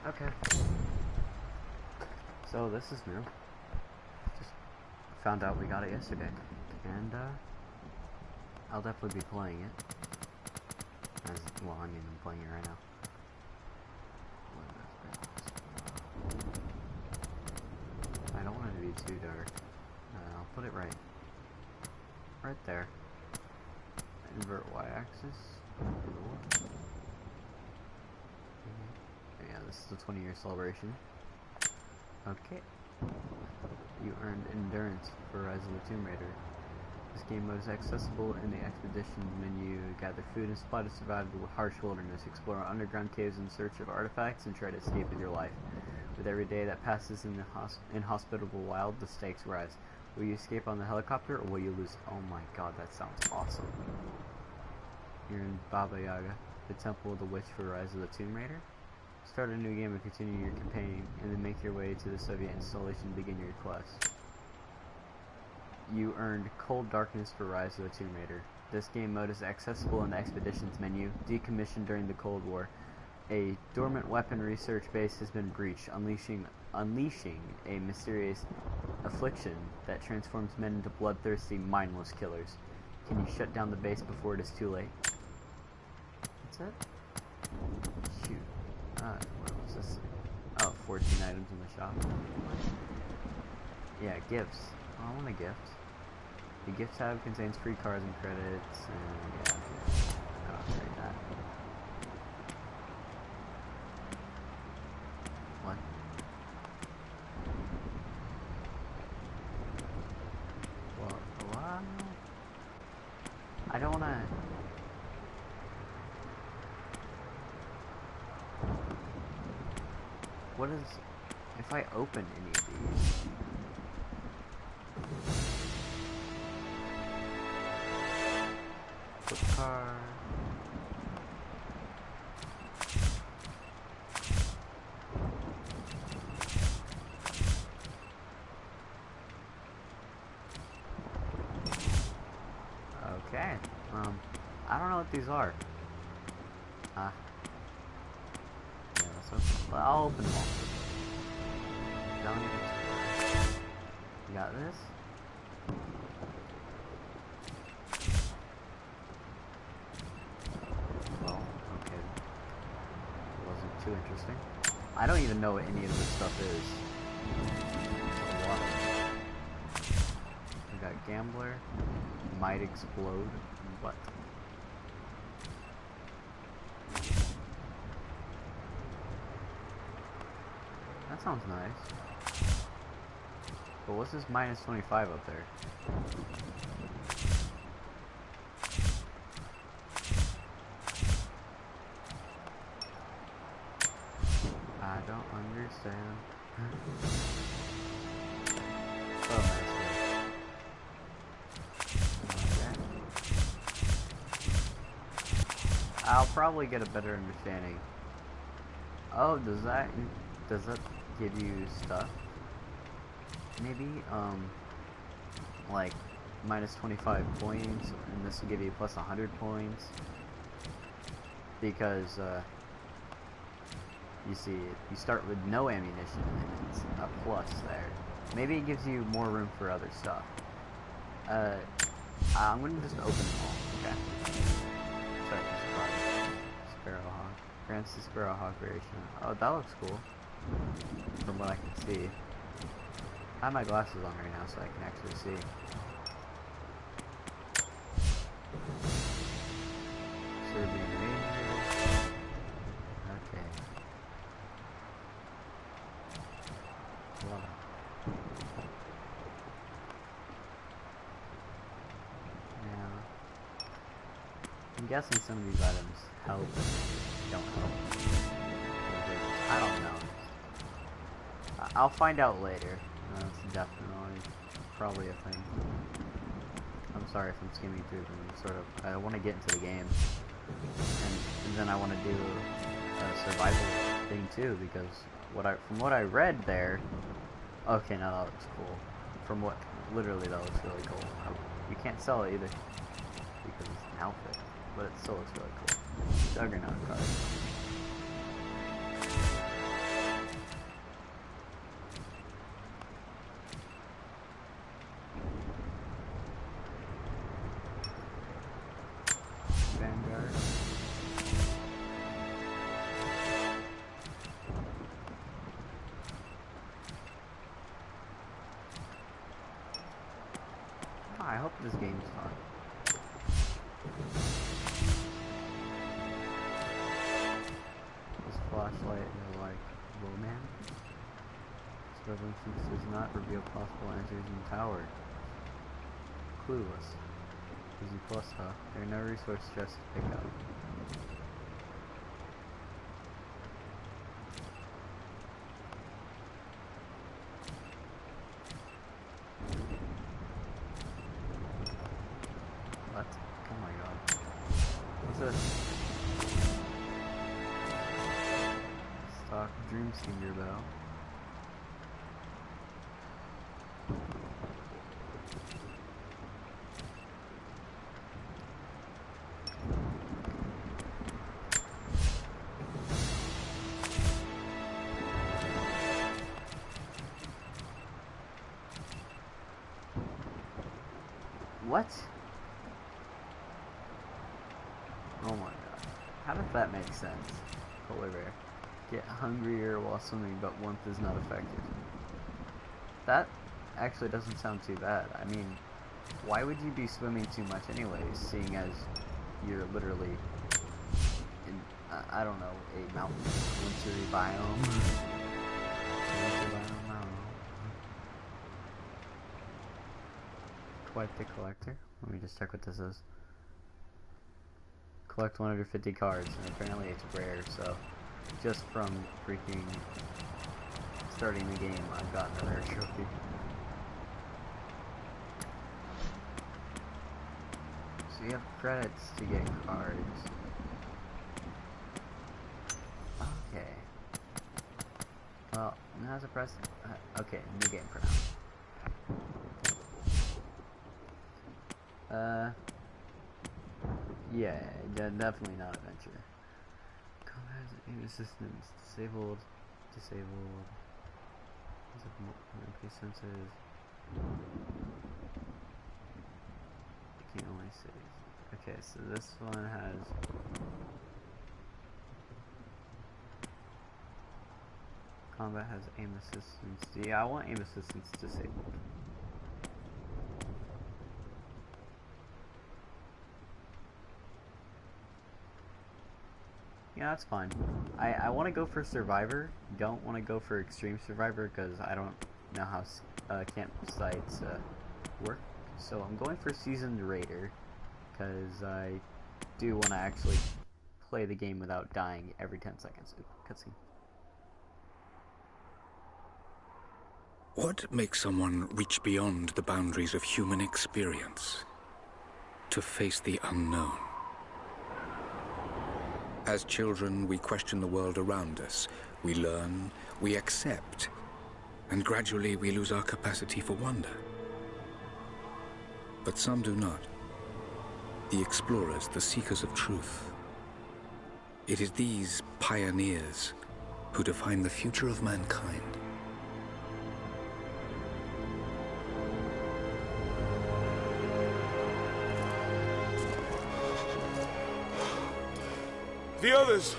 Okay. So this is new. Just found out we got it yesterday, and I'll definitely be playing it. Well, I mean, I'm playing it right now. I don't want it to be too dark. I'll put it right there. Invert y-axis. Yeah, this is the 20-year celebration. Okay. You earned endurance for Rise of the Tomb Raider. This game mode is accessible in the expedition menu. Gather food and supply to survive the harsh wilderness. Explore underground caves in search of artifacts and try to escape with your life. With every day that passes in the inhospitable wild, the stakes rise. Will you escape on the helicopter, or will you lose? Oh my god, that sounds awesome. You're in Baba Yaga, the temple of the witch for Rise of the Tomb Raider. Start a new game and continue your campaign, and then make your way to the Soviet installation and begin your quest. You earned Cold Darkness for Rise of the Tomb Raider. This game mode is accessible in the Expeditions menu. Decommissioned during the Cold War, a dormant weapon research base has been breached, unleashing a mysterious affliction that transforms men into bloodthirsty, mindless killers. Can you shut down the base before it is too late? That's it? Shoot. What was this? Oh, 14 items in the shop. Yeah, gifts. Oh, I want a gift. The gift tab contains free cards and credits, and yeah, I'll trade that. What? Well, what? I don't wanna... What is... If I open any of these... Flip card... Okay, I don't know what these are. Yeah, let's open. Well, I'll open them all. You got this? Well, okay. It wasn't too interesting. I don't even know what any of this stuff is. A lot of it. We got Gambler, Might Explode, what? That sounds nice. But what's this minus 25 up there? I don't understand. Oh, nice. Okay. I'll probably get a better understanding. Oh, does that give you stuff? Maybe, like, minus 25 points, and this will give you plus 100 points, because, you see, you start with no ammunition, and it's a plus there. Maybe it gives you more room for other stuff. I'm gonna just open them all, okay? Start with Sparrowhawk. Grants the Sparrowhawk variation. Oh, that looks cool, from what I can see. I have my glasses on right now so I can actually see. Serbian Rangers. Okay. Love it. Yeah. I'm guessing some of these items help and don't help. I don't know. I'll find out later. That's definitely probably a thing. I'm sorry if I'm skimming through them. Sort of, I want to get into the game, and then I want to do a survival thing too, because from what I read there. Okay, now that looks cool. From what literally that looks really cool. You can't sell it either because it's an outfit, but it still looks really cool. Juggernaut card. I hope this game's fun. This flashlight is like, whoa man. This revelation does not reveal possible answers in the tower. Clueless. Easy plus, huh? There are no resource chests to pick up. What? Oh my god. What's this? Stock Dream Singer Bell. What? Oh my god. How does that make sense? Polar bear. Get hungrier while swimming, but warmth is not affected. That actually doesn't sound too bad. I mean, why would you be swimming too much anyways, seeing as you're literally in, I don't know, a mountain wintry biome? Quite the collector. Let me just check what this is. Collect 150 cards, and apparently it's rare, so just from freaking starting the game, I've gotten a rare trophy. So you have credits to get cards. Okay. Well, now's a press. Okay, new game for now. Yeah, definitely not adventure. Combat aim assistance disabled. MP senses. You can only save. Okay, so this one has. Combat has aim assistance. Yeah, I want aim assistance disabled. Yeah, that's fine. I want to go for Survivor. Don't want to go for Extreme Survivor because I don't know how campsites work. So I'm going for Seasoned Raider because I do want to actually play the game without dying every 10 seconds. Cutscene. What makes someone reach beyond the boundaries of human experience to face the unknown? As children, we question the world around us. We learn, we accept, and gradually we lose our capacity for wonder. But some do not. The explorers, the seekers of truth. It is these pioneers who define the future of mankind. The others,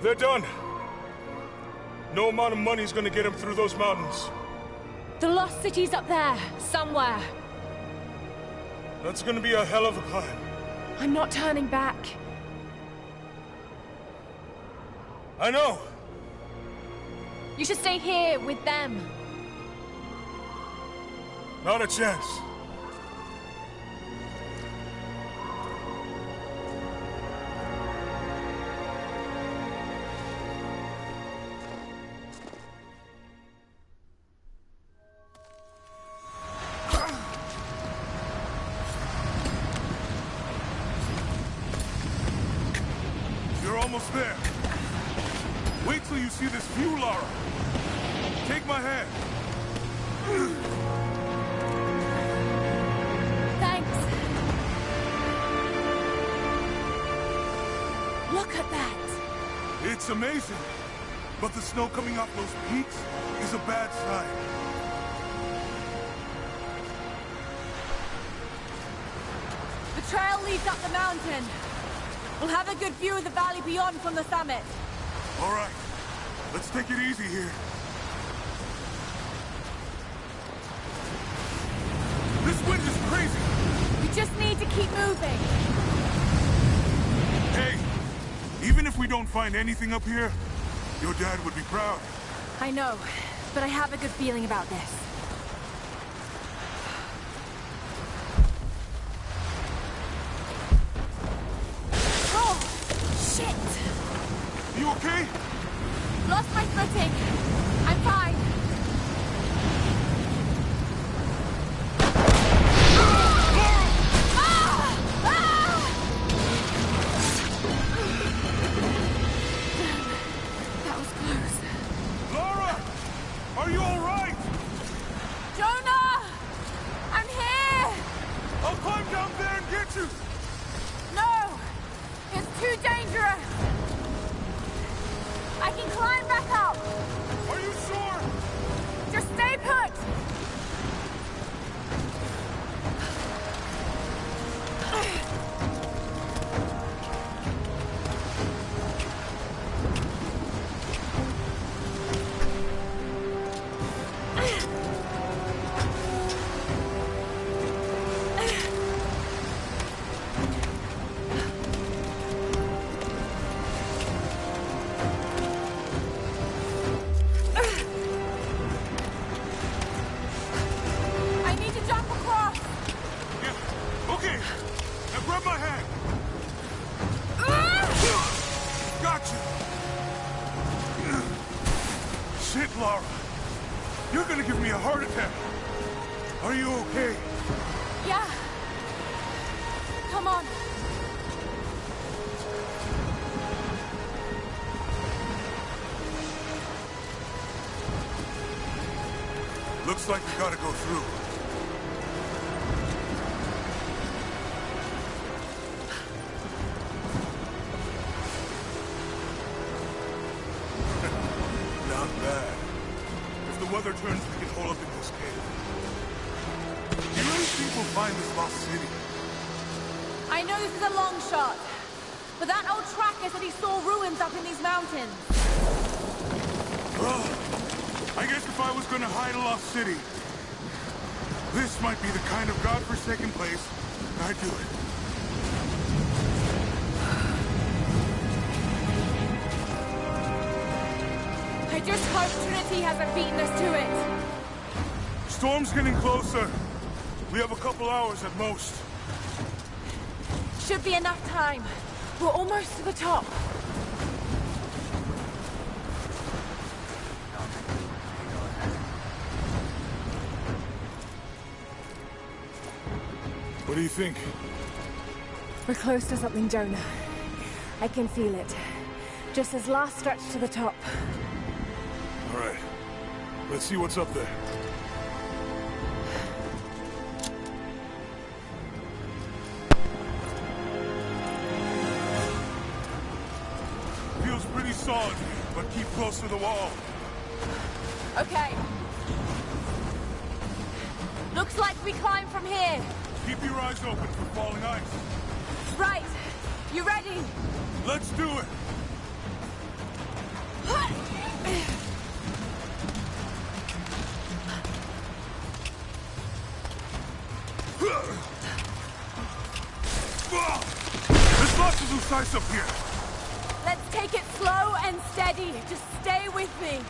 they're done. No amount of money's gonna get them through those mountains. The lost city's up there, somewhere. That's gonna be a hell of a climb. I'm not turning back. I know. You should stay here with them. Not a chance. Almost there. Wait till you see this view, Lara. Take my hand. Thanks. Look at that. It's amazing. But the snow coming off those peaks is a bad sign. The trail leads up the mountain. We'll have a good view of the valley beyond from the summit. All right. Let's take it easy here. This wind is keep moving. Hey, even if we don't find anything up here, your dad would be proud. I know, but I have a good feeling about this. Oh, shit! You okay? Lost my footing. I'm fine. That was close. Lara! Are you alright? Jonah! I'm here! I'll climb down there and get you! No! It's too dangerous! I can climb back up! Are you sure? Just stay put! I need to jump across! Yeah. Okay. Now grab my hand. Gotcha. Shit, Lara. You're gonna give me a heart attack. Are you okay? Yeah. Come on. Looks like we gotta go through. Not bad. If the weather turns, we can hold up in this cave. Do you really think we'll find this lost city? I know this is a long shot, but that old tracker said he saw ruins up in these mountains. Well, I guess if I was gonna hide a lost city, this might be the kind of godforsaken place I'd do it. I just hope Trinity hasn't beaten us to it. Storm's getting closer. We have a couple hours at most. Should be enough time. We're almost to the top. What do you think? We're close to something, Jonah. I can feel it. Just this last stretch to the top. All right. Let's see what's up there. Feels pretty solid here, but keep close to the wall. Okay. Looks like we climb from here. Keep your eyes open for falling ice. Right. You ready? Let's do it! There's lots of loose ice up here. Let's take it slow and steady. Just stay with me.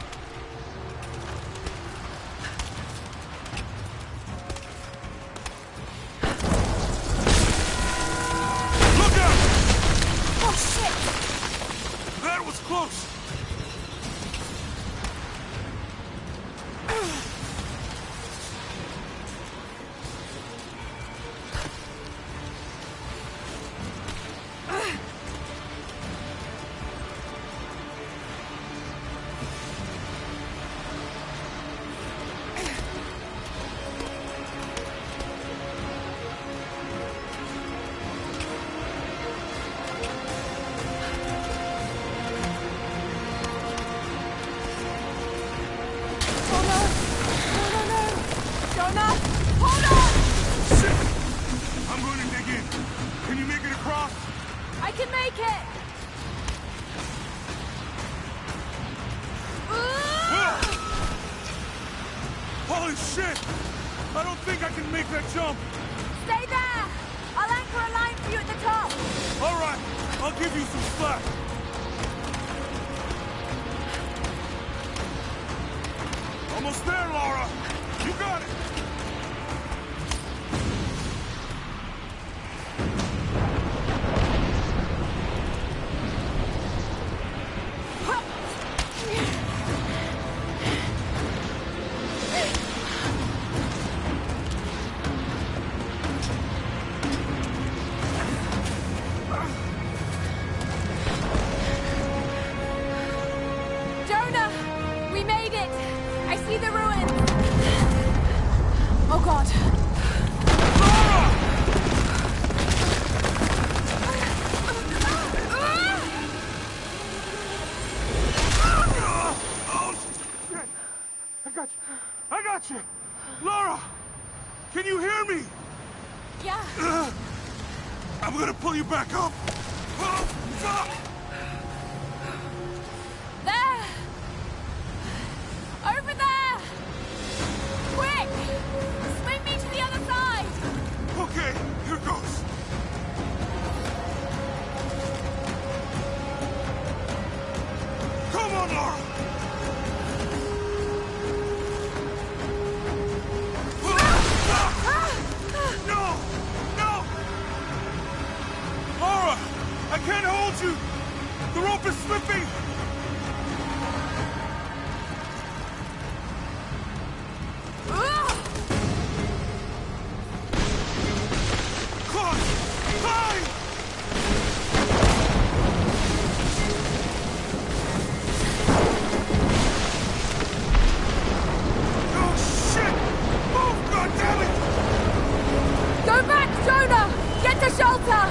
Look out! Oh, shit! That was close. Jonah! Hold on! Shit! I'm going to dig in. Can you make it across? I can make it! Whoa! Holy shit! I don't think I can make that jump. Stay there! I'll anchor for a line for you at the top. All right, I'll give you some slack. Almost there, Laura. You got it. Jonah, we made it. I see the ruins. Oh God. Oh, shit. I got you. Laura, can you hear me? Yeah. I'm gonna pull you back up. Oh, fuck. There. Over there. Quick. Swim me to the other side. Okay, here goes. Come on, Laura. No! No! Laura! I can't hold you! The rope is slipping! Climb! Climb! Oh, shit! Move, goddammit! Go back, Jonah! Get to shelter!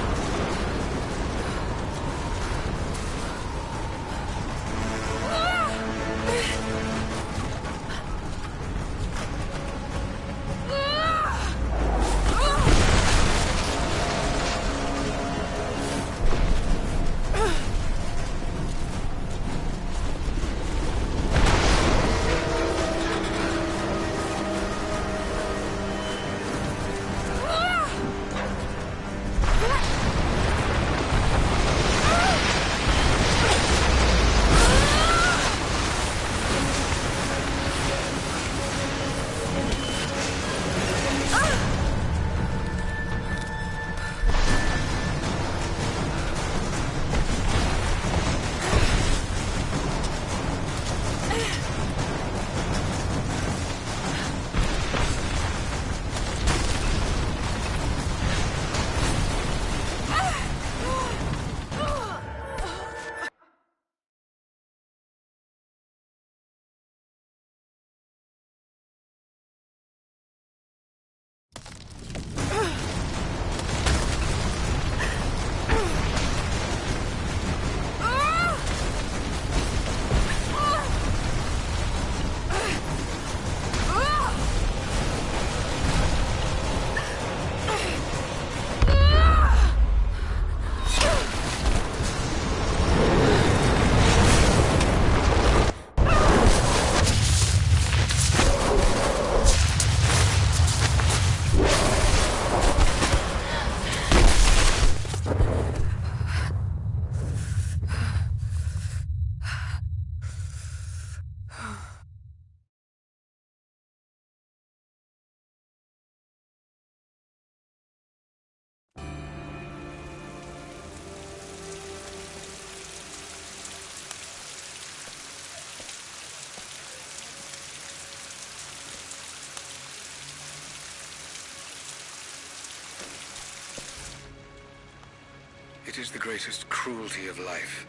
It is the greatest cruelty of life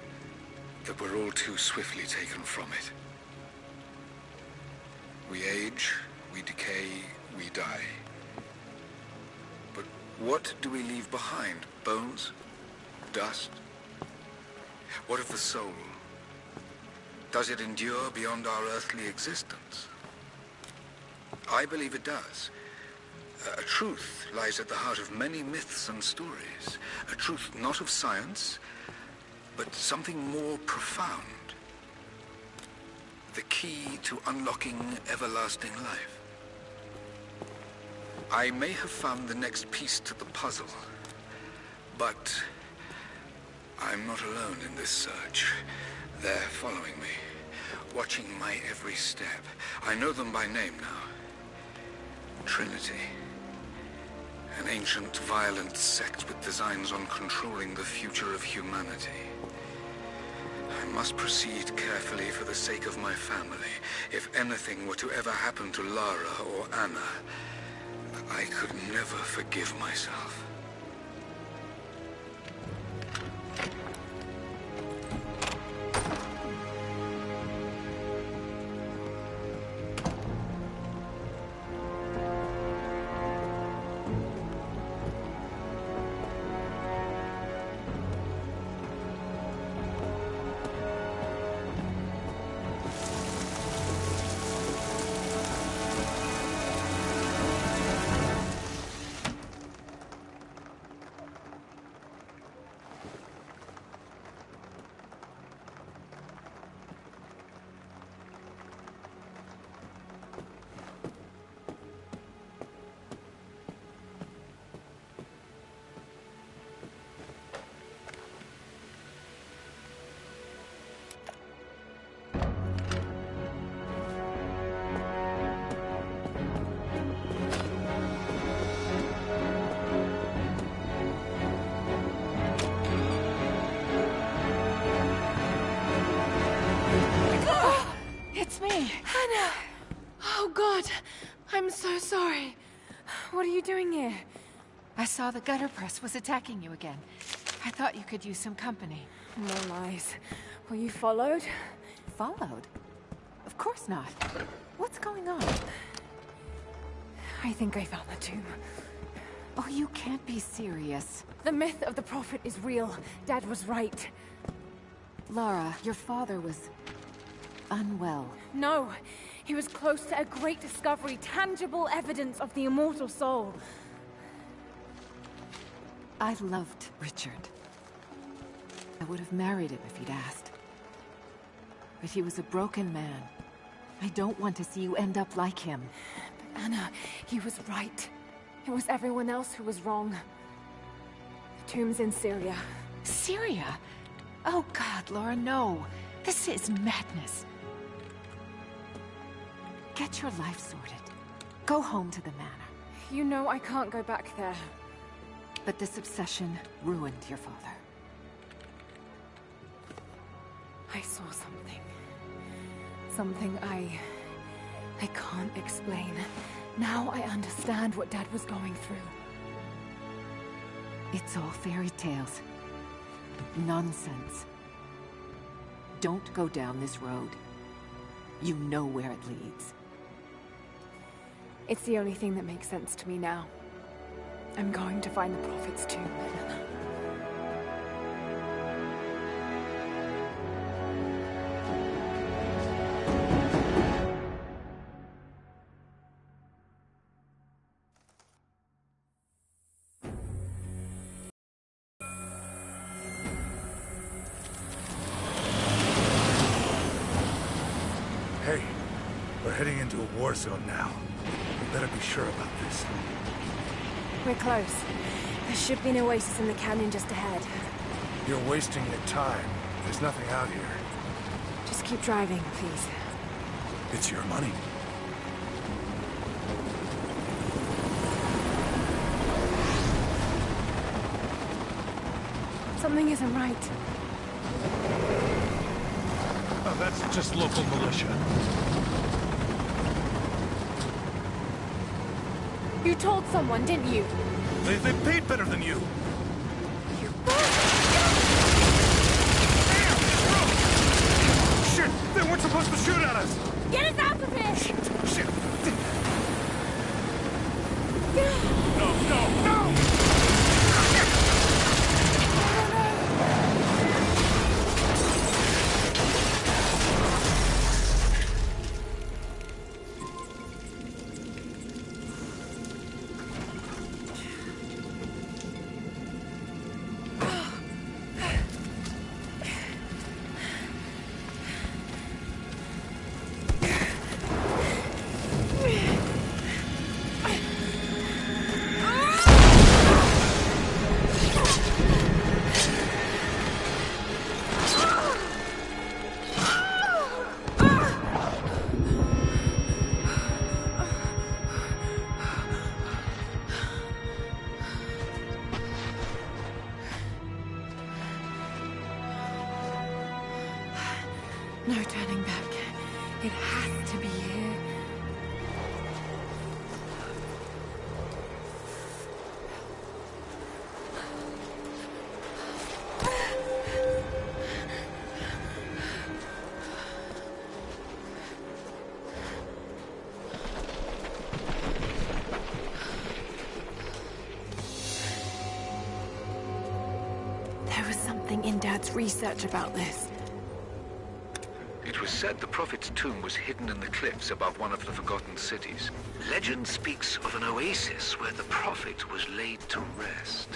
that we're all too swiftly taken from it. We age, we decay, we die. But what do we leave behind? Bones? Dust? What of the soul? Does it endure beyond our earthly existence? I believe it does. A truth lies at the heart of many myths and stories. A truth not of science, but something more profound. The key to unlocking everlasting life. I may have found the next piece to the puzzle, But I'm not alone in this search. They're following me, watching my every step. I know them by name now. Trinity. An ancient, violent sect with designs on controlling the future of humanity. I must proceed carefully for the sake of my family. If anything were to ever happen to Lara or Anna, I could never forgive myself. It's me. Anna! Oh, God. I'm so sorry. What are you doing here? I saw the gutter press was attacking you again. I thought you could use some company. No lies. Were you followed? Followed? Of course not. What's going on? I think I found the tomb. Oh, you can't be serious. The myth of the Prophet is real. Dad was right. Lara, your father was unwell. No. He was close to a great discovery, tangible evidence of the immortal soul. I loved Richard. I would have married him if he'd asked. But he was a broken man. I don't want to see you end up like him. But Anna, he was right. It was everyone else who was wrong. The tomb's in Syria. Syria? Oh God, Lara, no. This is madness. Get your life sorted. Go home to the manor. You know I can't go back there. But this obsession ruined your father. I saw something. Something I can't explain. Now I understand what Dad was going through. It's all fairy tales. Nonsense. Don't go down this road. You know where it leads. It's the only thing that makes sense to me now. I'm going to find the Prophet's tomb, Anna. Hey, we're heading into a war zone now. We better be sure about this. We're close. There should be an oasis in the canyon just ahead. You're wasting your time. There's nothing out here. Just keep driving, please. It's your money. Something isn't right. Oh, that's just local militia. You told someone, didn't you? They paid better than you. Shit! They weren't supposed to shoot at us! Get us out of here! Shit! Yeah. No, no, no! No turning back. It has to be here. There was something in Dad's research about this. It was said the Prophet's tomb was hidden in the cliffs above one of the forgotten cities. Legend speaks of an oasis where the Prophet was laid to rest.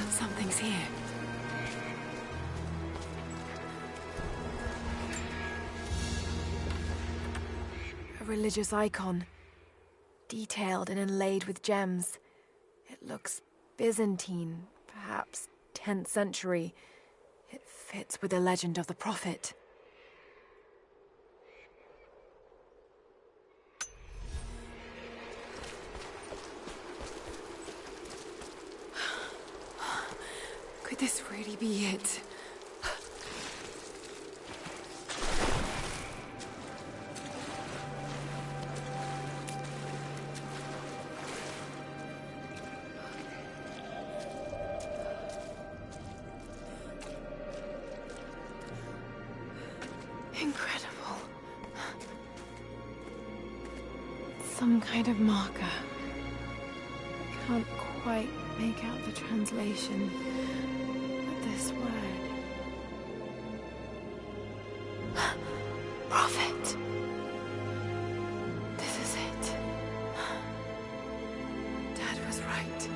Something's here. A religious icon. Detailed and inlaid with gems. It looks Byzantine, perhaps 10th century. It fits with the legend of the Prophet. Could this really be it? Incredible. Some kind of marker. Can't quite make out the translation. This word. Prophet. This is it. Dad was right.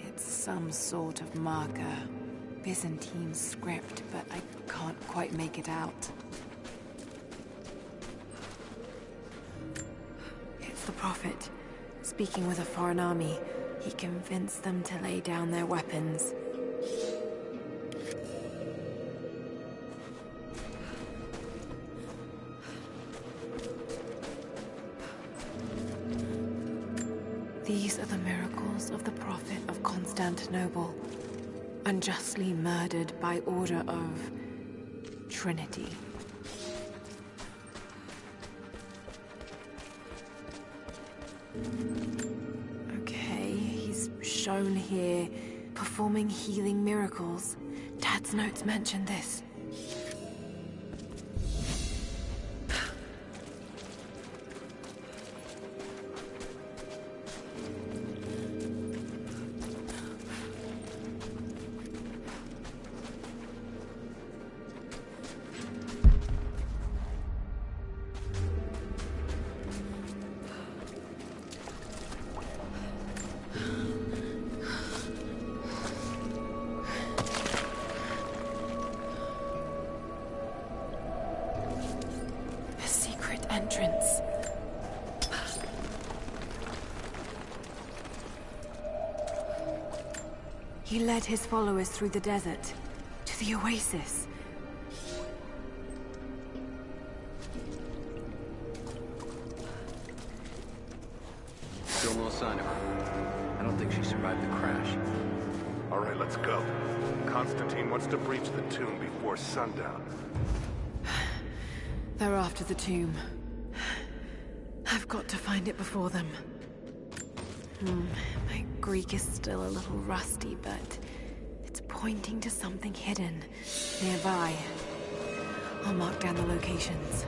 It's some sort of marker. Byzantine script, but I can't quite make it out. It's the Prophet, speaking with a foreign army. He convinced them to lay down their weapons. These are the miracles of the Prophet of Constantinople. Unjustly murdered by order of Trinity. Okay, he's shown here performing healing miracles. Dad's notes mention this. Entrance. He led his followers through the desert to the oasis. Still no sign of her. I don't think she survived the crash. All right, let's go. Constantine wants to breach the tomb before sundown. They're after the tomb. I've got to find it before them. My Greek is still a little rusty, but it's pointing to something hidden nearby. I'll mark down the locations.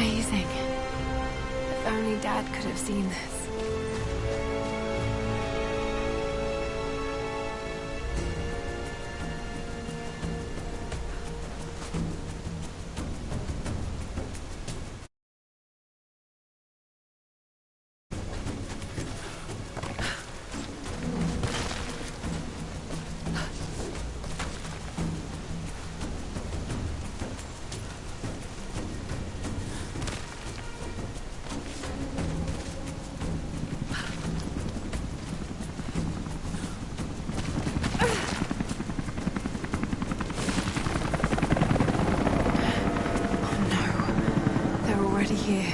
Amazing. If only Dad could have seen this. Here.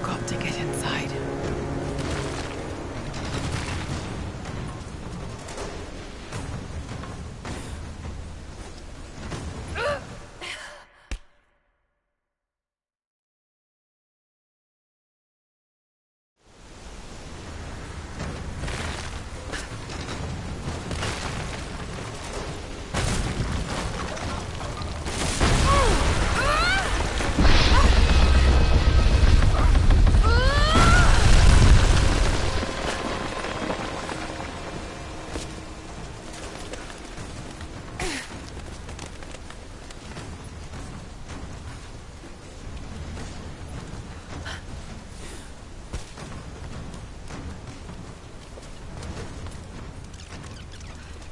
Got to get inside.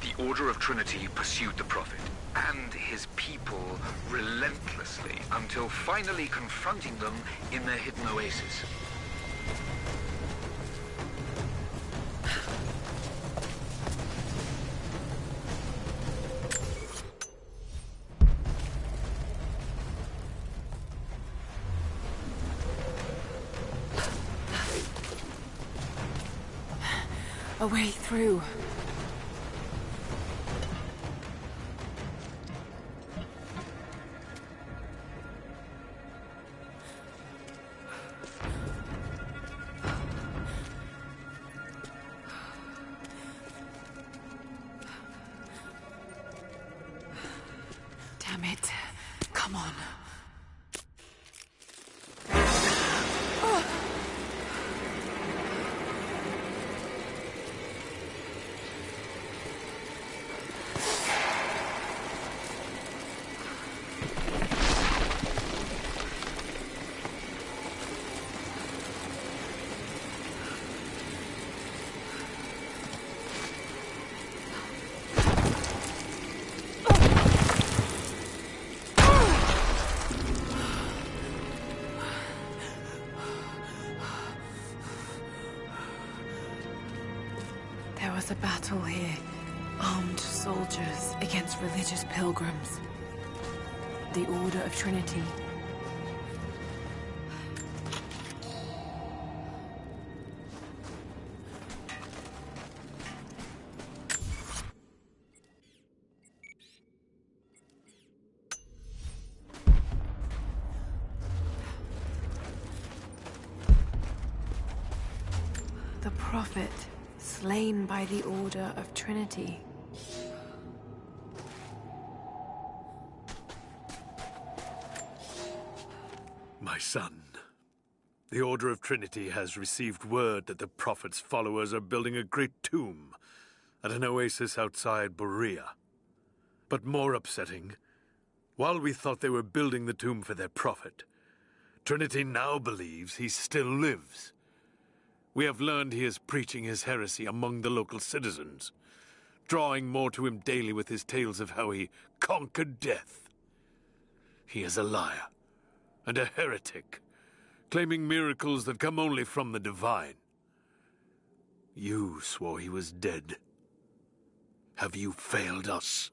The Order of Trinity pursued the Prophet and his people relentlessly until finally confronting them in their hidden oasis. A way through. Damn it. Come on. There was a battle here. Armed soldiers against religious pilgrims. The Order of Trinity. The Prophet, slain by the Order of Trinity. My son, the Order of Trinity has received word that the Prophet's followers are building a great tomb at an oasis outside Berea. But more upsetting, while we thought they were building the tomb for their Prophet, Trinity now believes he still lives. We have learned he is preaching his heresy among the local citizens, drawing more to him daily with his tales of how he conquered death. He is a liar and a heretic, claiming miracles that come only from the divine. You swore he was dead. Have you failed us?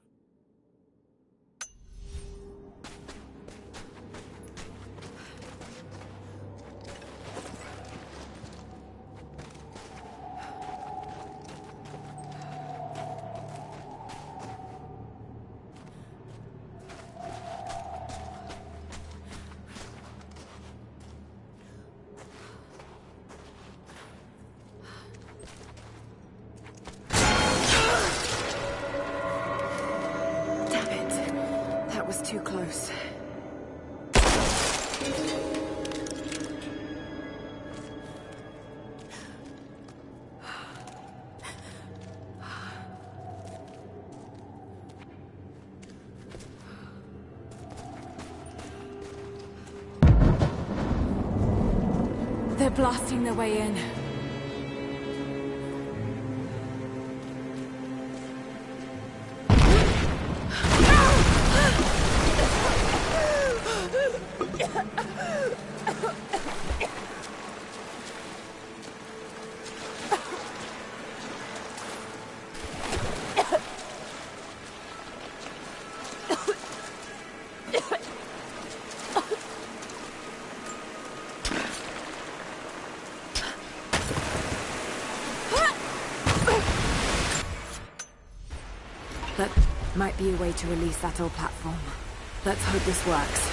Too close. blasting their way in. That might be a way to release that old platform. Let's hope this works.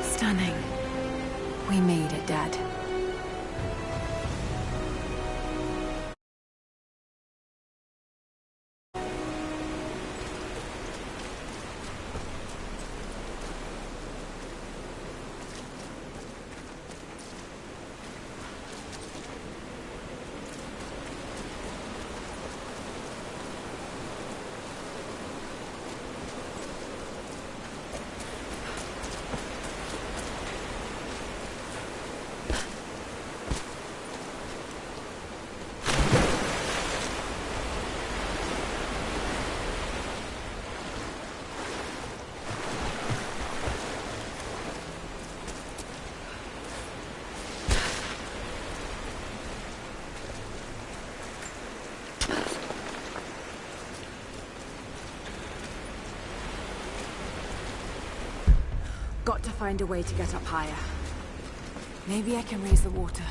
Stunning. We made it, Dad. Got to find a way to get up higher. Maybe I can raise the water.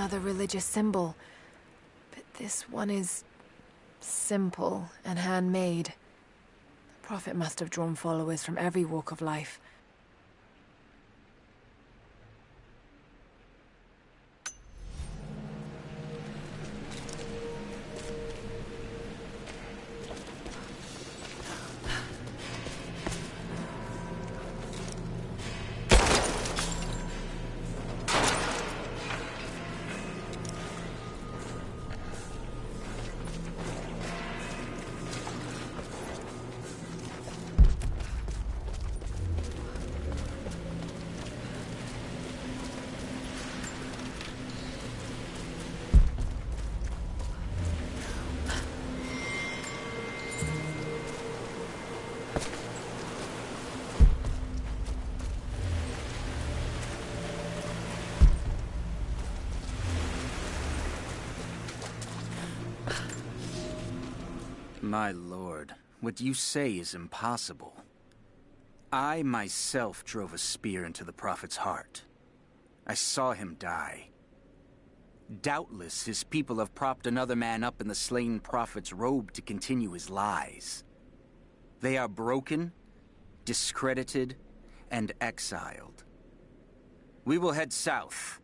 another religious symbol. But this one is simple and handmade. The Prophet must have drawn followers from every walk of life. My lord, what you say is impossible. I myself drove a spear into the Prophet's heart. I saw him die. Doubtless his people have propped another man up in the slain Prophet's robe to continue his lies. They are broken, discredited, and exiled. We will head south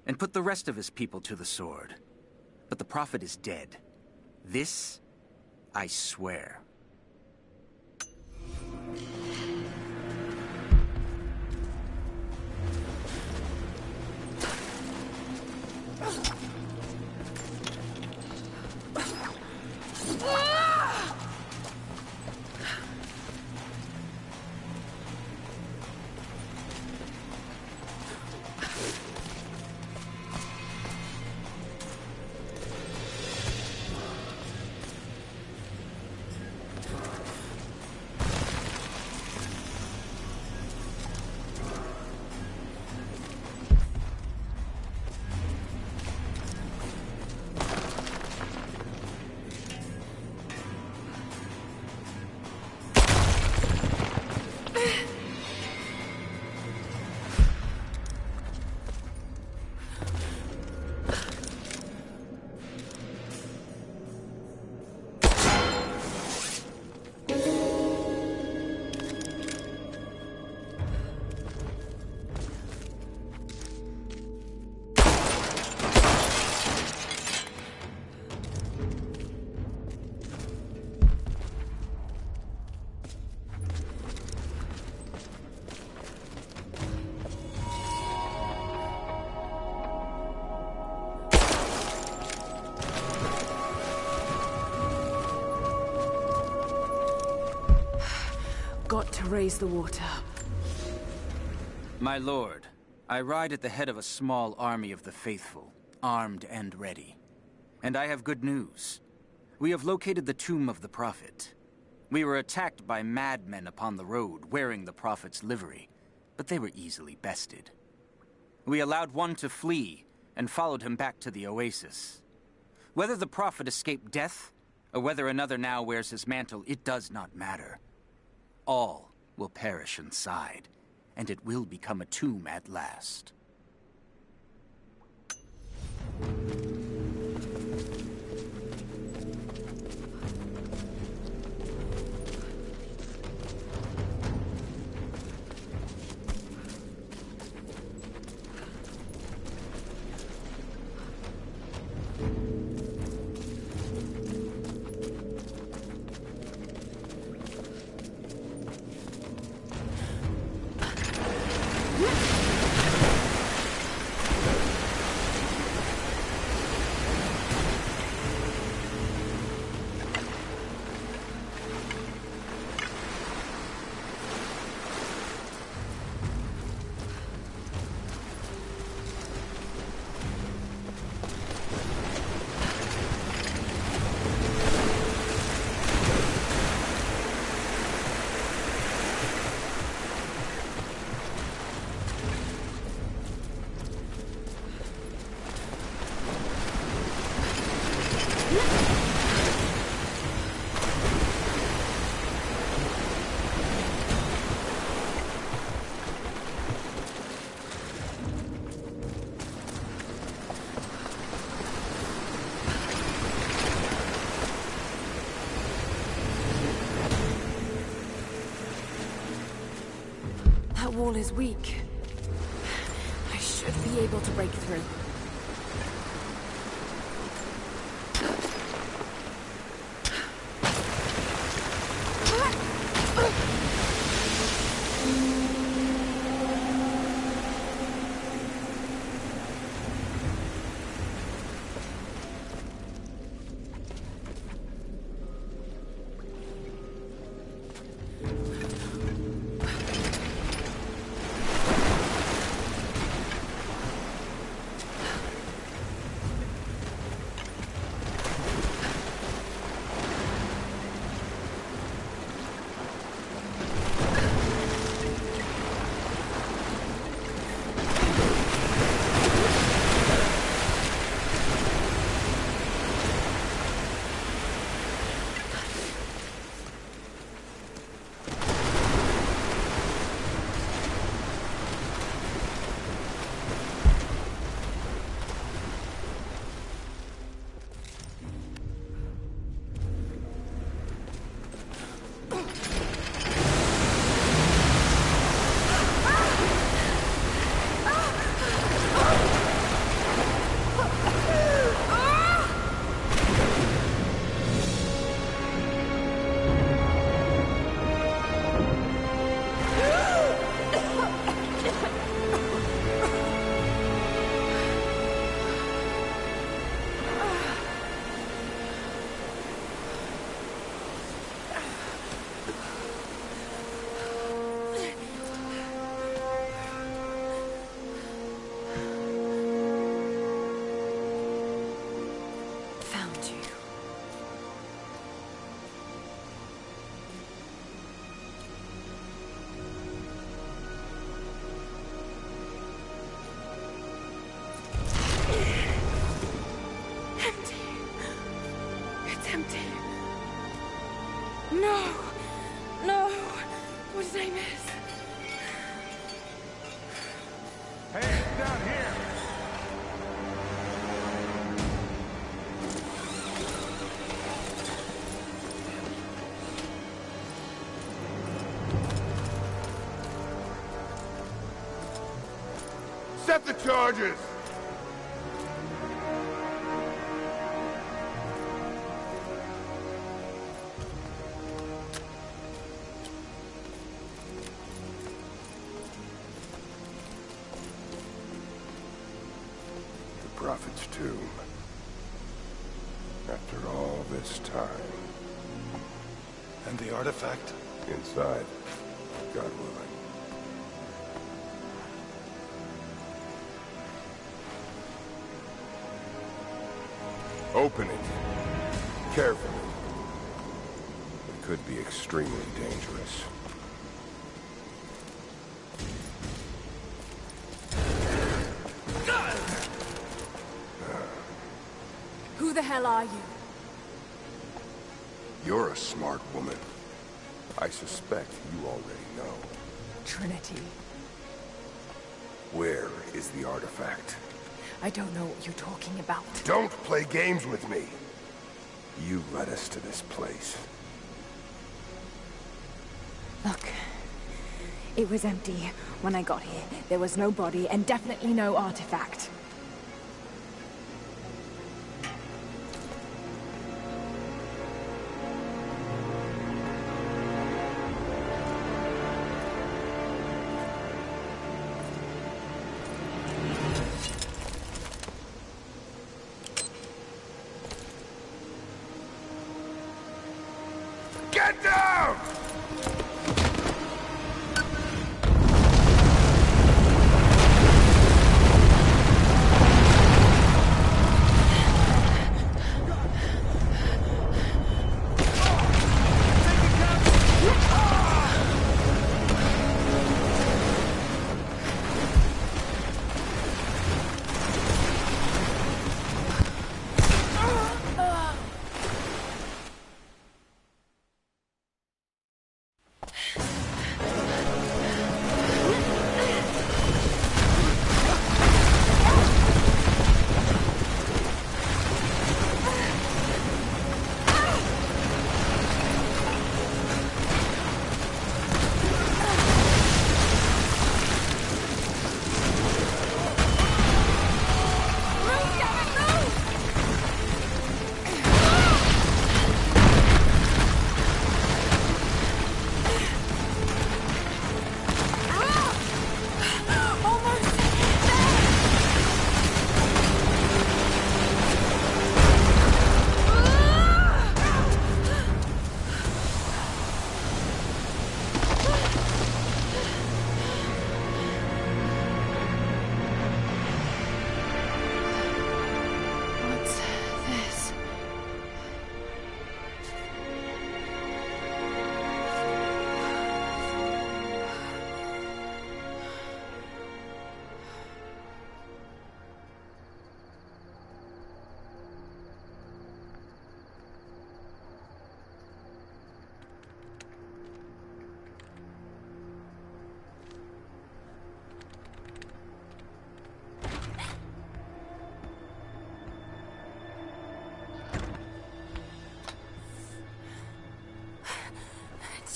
and put the rest of his people to the sword. But the Prophet is dead. This I swear. Got to raise the water. My lord, I ride at the head of a small army of the faithful, armed and ready. And I have good news. We have located the tomb of the Prophet. We were attacked by madmen upon the road, wearing the Prophet's livery, but they were easily bested. We allowed one to flee, and followed him back to the oasis. Whether the Prophet escaped death, or whether another now wears his mantle, it does not matter. All will perish inside, and it will become a tomb at last. wall is weak. I should be able to break through. No! No! What did I miss? Hey, it's down here! Set the charges! Prophet's tomb. After all this time. And the artifact? Inside. God willing. Open it. Carefully. It could be extremely dangerous. Who the hell are you? You're a smart woman. I suspect you already know. Trinity. Where is the artifact? I don't know what you're talking about. Don't play games with me! You led us to this place. Look. It was empty when I got here. There was no body and definitely no artifact. Get down!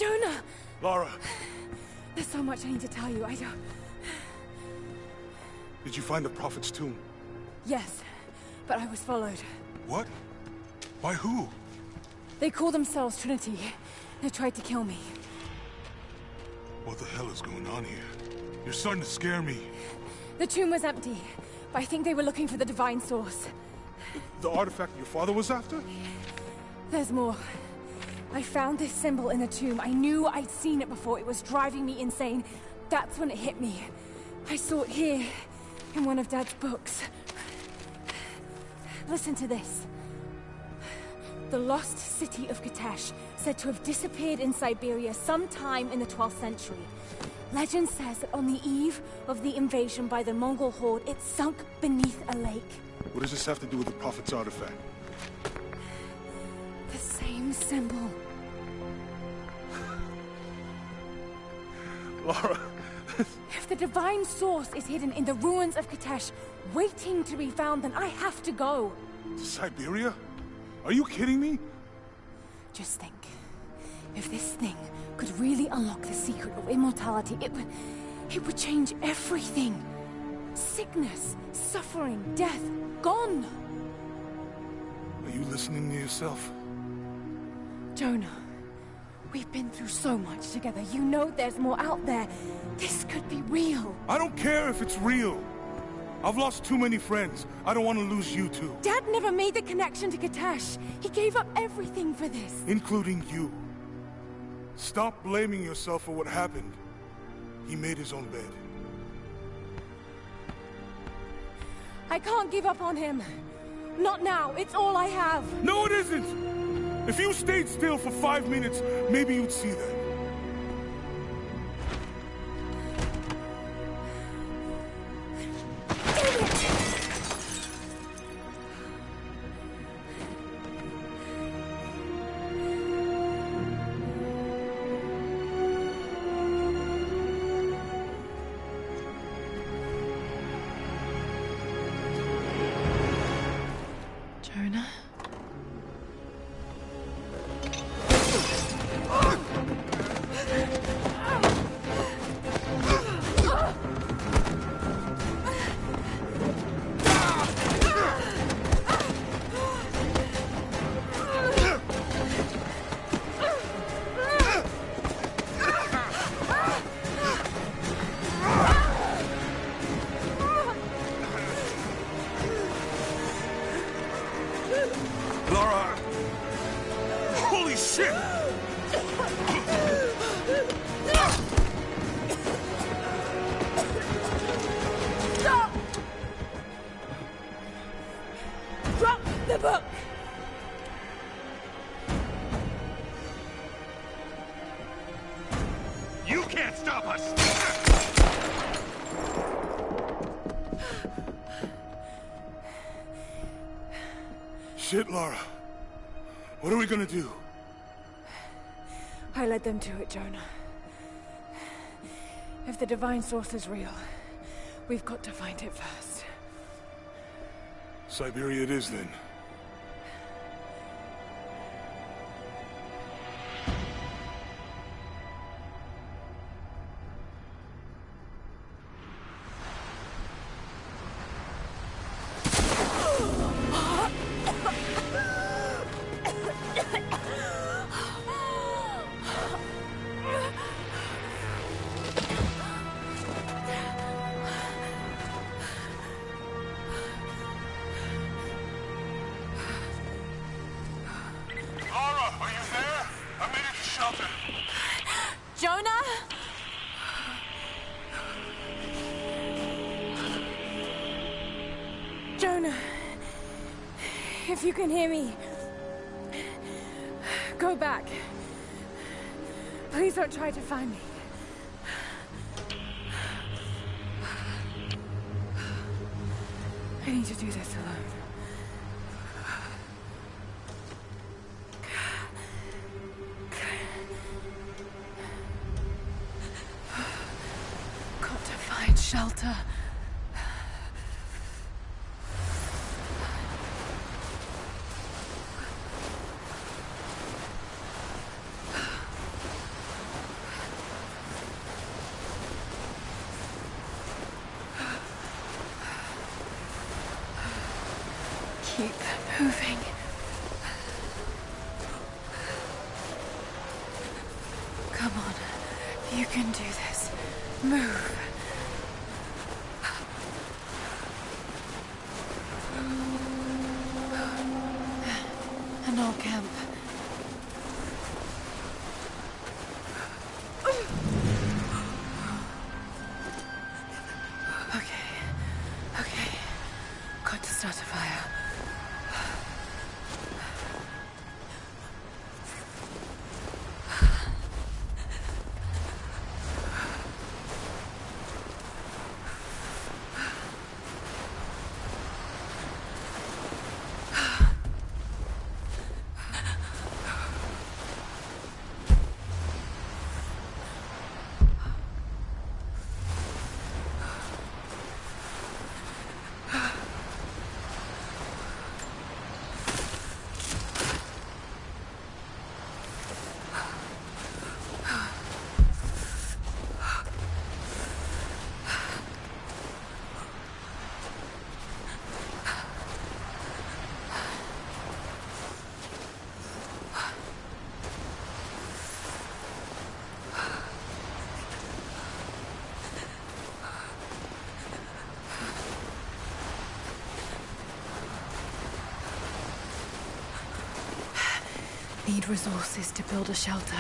Jonah! Lara, There's so much I need to tell you. I don't... did you find the Prophet's tomb? Yes, but I was followed. What? By who? They call themselves Trinity. They tried to kill me. What the hell is going on here? You're starting to scare me. The tomb was empty, but I think they were looking for the Divine Source. The artifact your father was after? There's more. I found this symbol in the tomb. I knew I'd seen it before. It was driving me insane. That's when it hit me. I saw it here, in one of Dad's books. Listen to this. The lost city of Kitezh, said to have disappeared in Siberia sometime in the 12th century. Legend says that on the eve of the invasion by the Mongol horde, it sunk beneath a lake. What does this have to do with the Prophet's artifact? The same symbol. Lara... If the Divine Source is hidden in the ruins of Kitezh, waiting to be found, then I have to go. To Siberia? Are you kidding me? Just think. If this thing could really unlock the secret of immortality, it would change everything. Sickness, suffering, death, gone. Are you listening to yourself? Jonah, we've been through so much together. You know there's more out there. This could be real. I don't care if it's real. I've lost too many friends. I don't want to lose you too. Dad never made the connection to Kitezh. He gave up everything for this. Including you. Stop blaming yourself for what happened. He made his own bed. I can't give up on him. Not now. It's all I have. No, it isn't! If you stayed still for 5 minutes, maybe you'd see that. Jonah? Lara! Holy shit! Stop! Drop the book! You can't stop us! Shit, Lara. What are we gonna do? I led them to it, Jonah. If the Divine Source is real, we've got to find it first. Siberia it is, then. Lara, are you there? I made it to shelter. Jonah? Jonah, if you can hear me, go back. Please don't try to find me. I need to do this alone. Got to find shelter. Keep moving. Come on. You can do this. Move. An old camp. Okay. Got to start a fire. Need resources to build a shelter.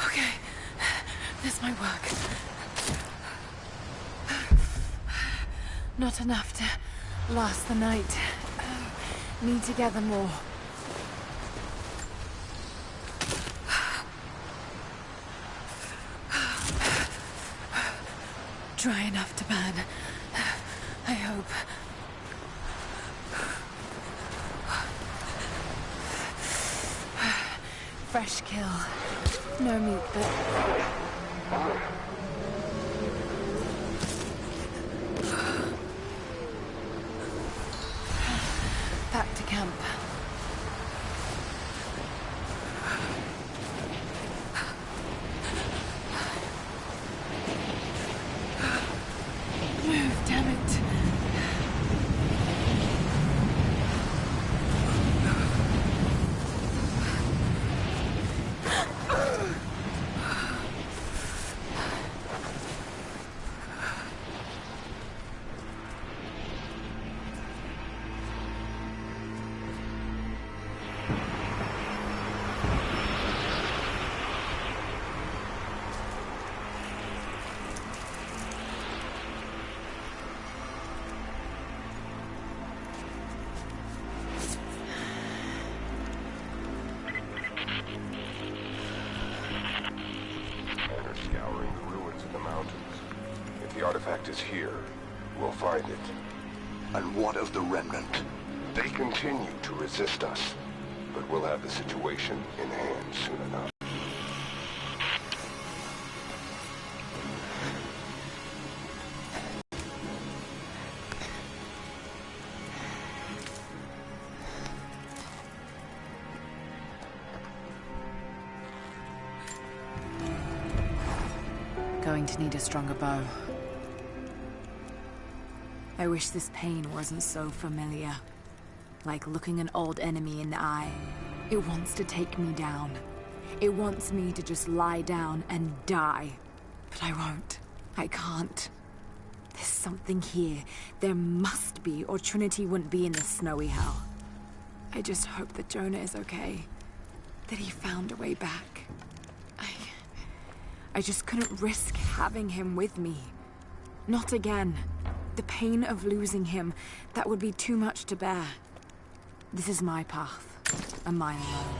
Okay, this might work. Not enough to last the night. Need to gather more. Dry enough to burn. I hope. Fresh kill. No meat, but... Back to camp. Damn it. Scouring the ruins in the mountains. If the artifact is here, we'll find it. And what of the remnant? They continue to resist us, but we'll have the situation in hand soon enough. Going to need a stronger bow. I wish this pain wasn't so familiar. Like looking an old enemy in the eye. It wants to take me down. It wants me to just lie down and die. But I won't. I can't. There's something here. There must be, or Trinity wouldn't be in this snowy hell. I just hope that Jonah is okay. That he found a way back. I just couldn't risk having him with me. Not again. The pain of losing him, that would be too much to bear. This is my path, and mine alone.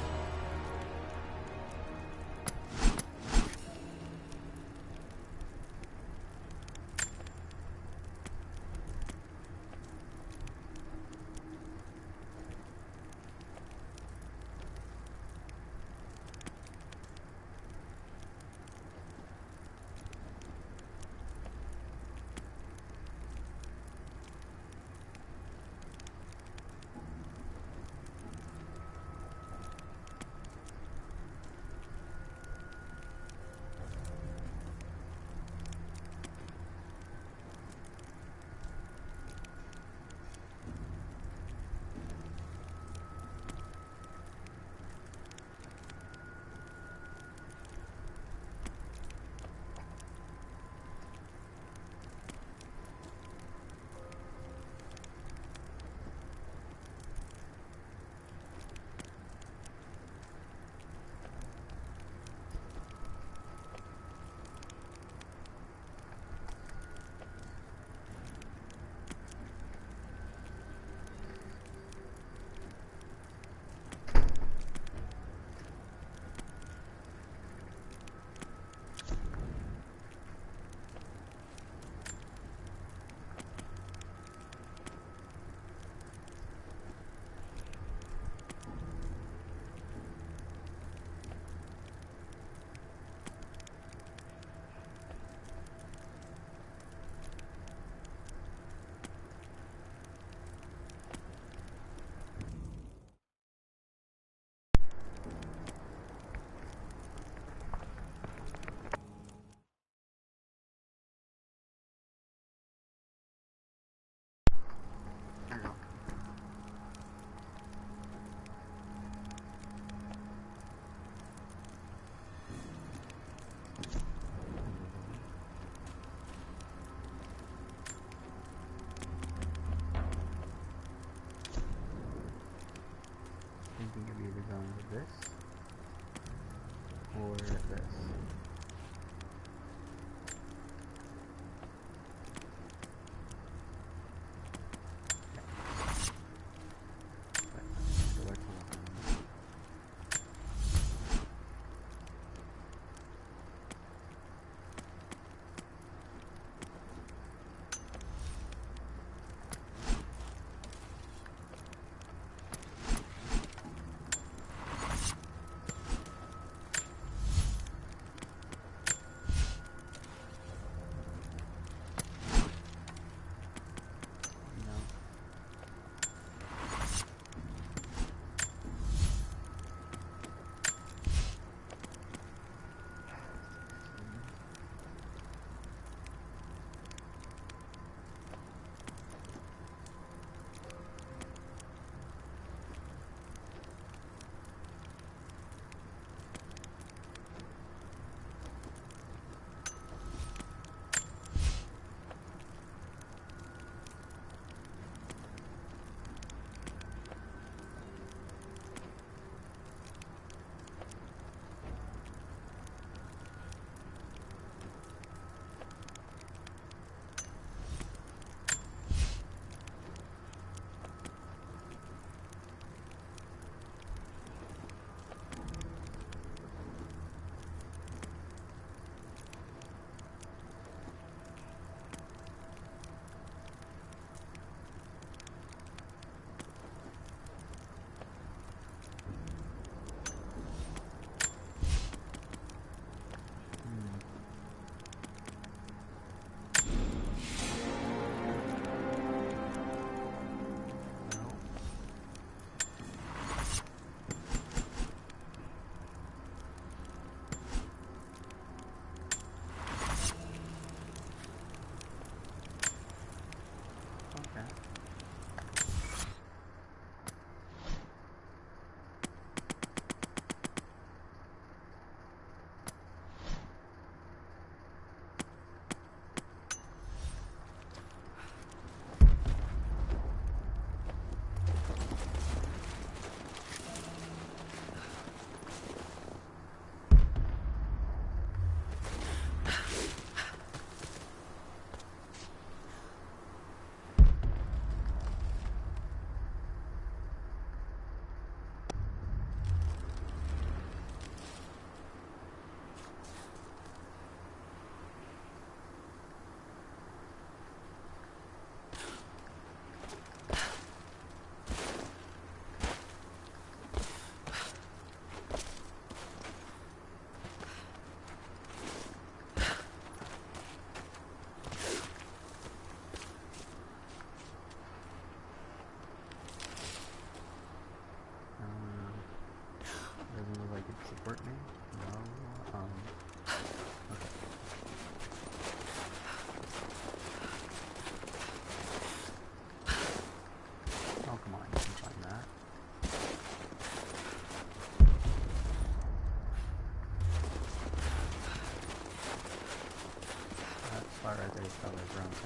those colors around me.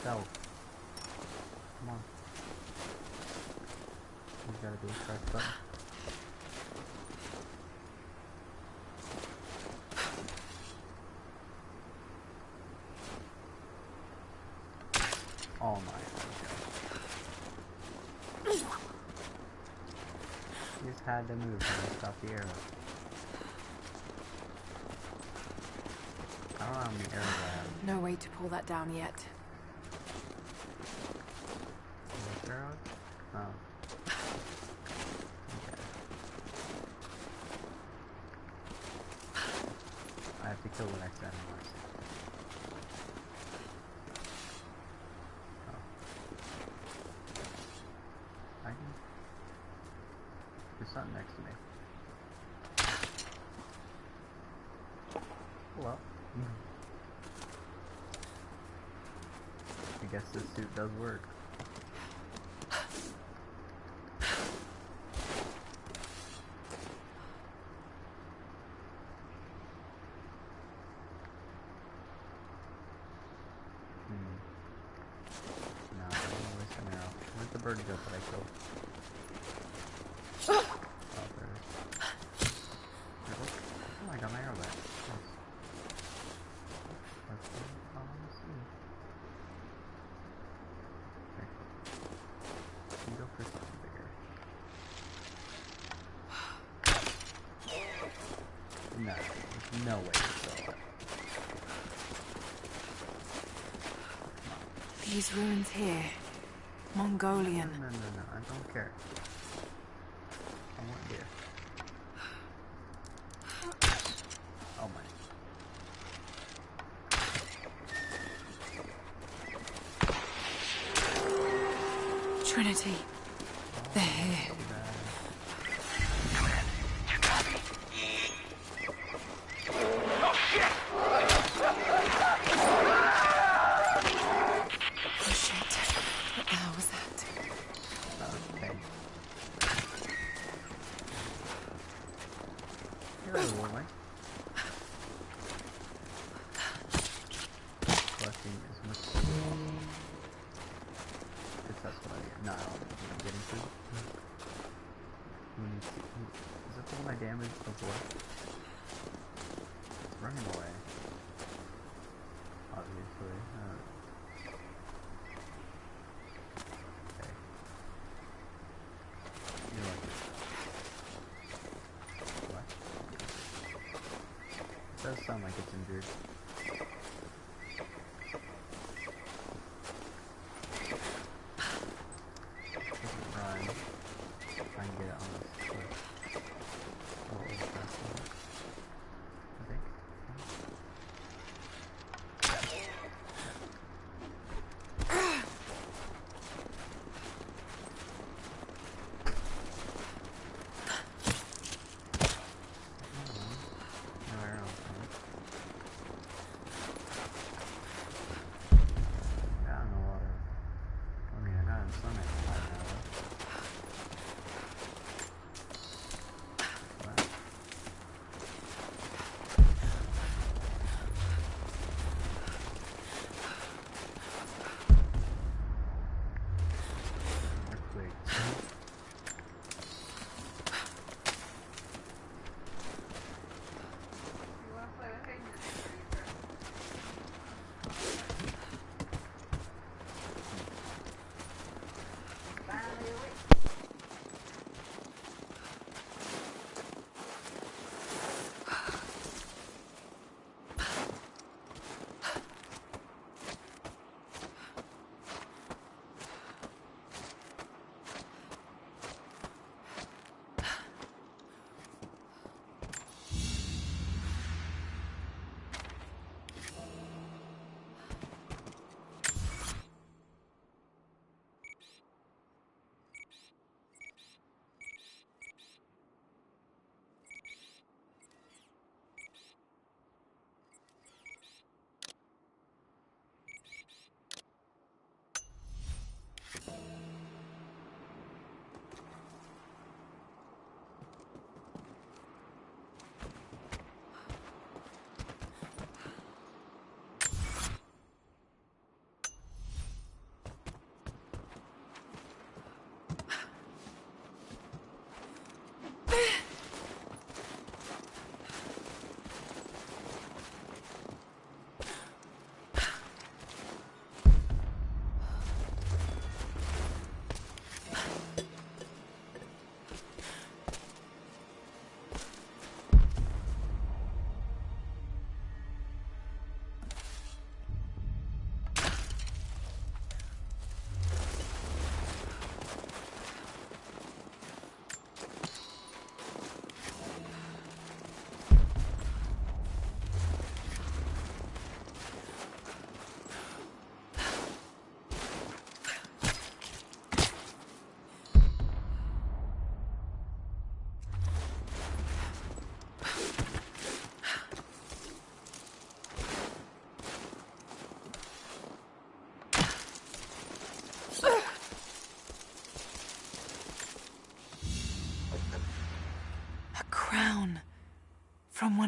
Stealth. Come on. There's gotta be a correct button. Oh my god. You just had to move to stop the arrow. I don't know how many arrows I have. No way to pull that down yet. Arrows? Oh. Okay. I have to kill the next enemy. Oh. I can... There's something next to me. Well. I guess this suit does work. No, I don't want to waste an arrow. Where's the bird go that I killed? Oh, there it is. Oh, I got my arrow back. Nice. Let's see. Oh, let's see. Okay. You can go for something bigger. No, there's no way to sell that. These ruins here. Mongolian. No, I don't care. I want deer. Oh my. Trinity. They're here. Does sound like it's injured. Doesn't run. Try and get it on this cliff. What was the best one? I think.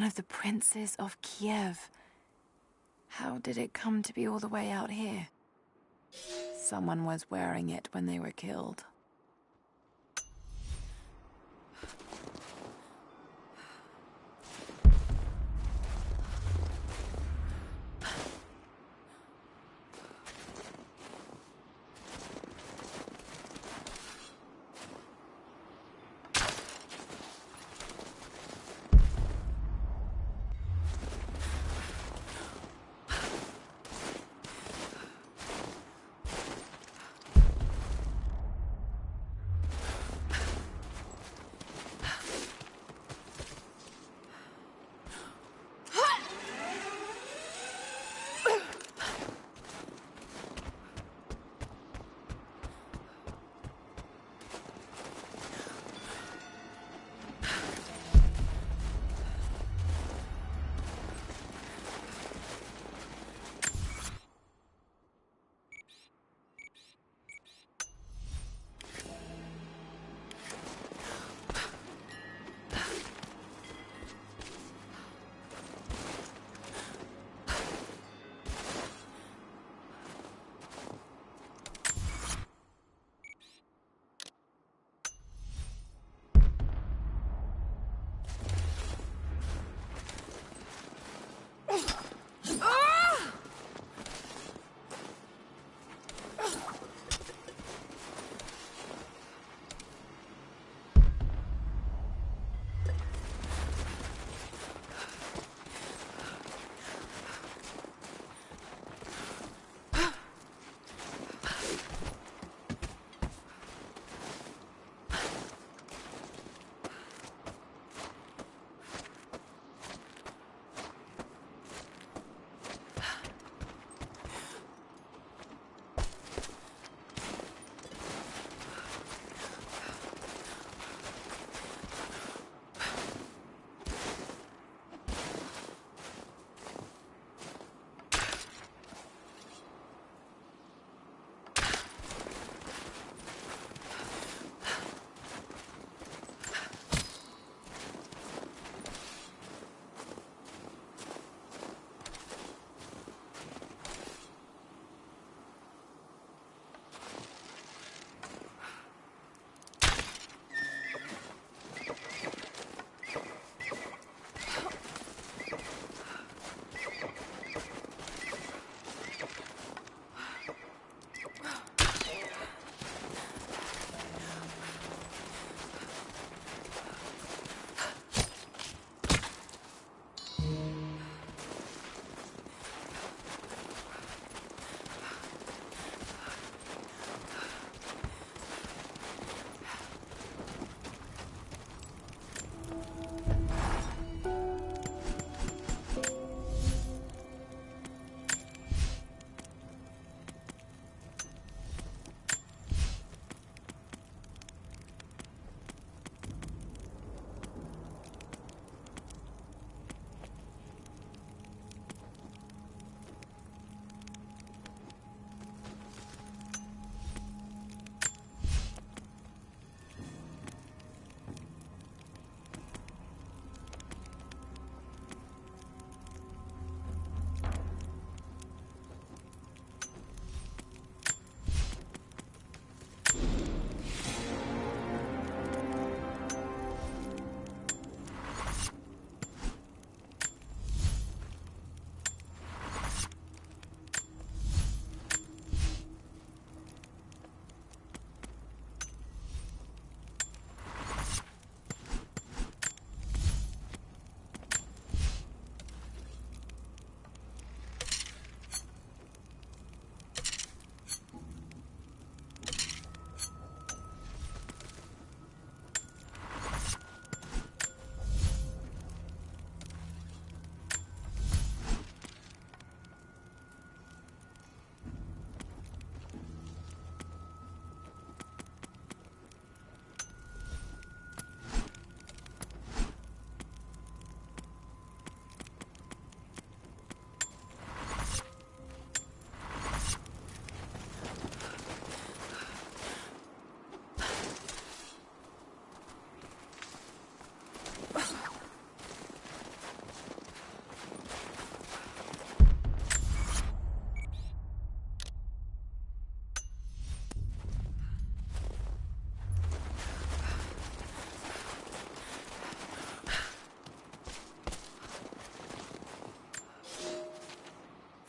of the princes of Kiev. How did it come to be all the way out here? Someone was wearing it when they were killed.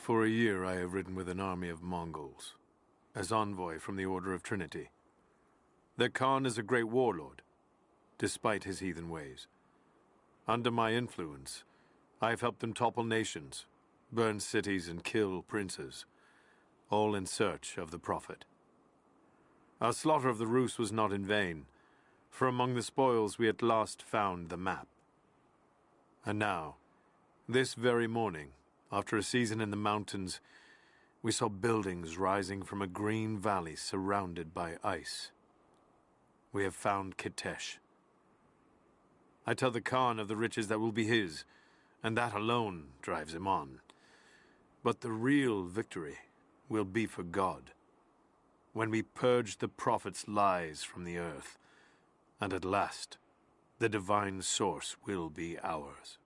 For a year I have ridden with an army of Mongols, as envoy from the Order of Trinity. Their Khan is a great warlord, despite his heathen ways. Under my influence, I have helped them topple nations, burn cities and kill princes, all in search of the Prophet. Our slaughter of the Rus was not in vain, for among the spoils we at last found the map. And now, this very morning, after a season in the mountains, we saw buildings rising from a green valley surrounded by ice. We have found Kitezh. I tell the Khan of the riches that will be his, and that alone drives him on. But the real victory will be for God, when we purge the Prophet's lies from the earth, and at last, the divine source will be ours.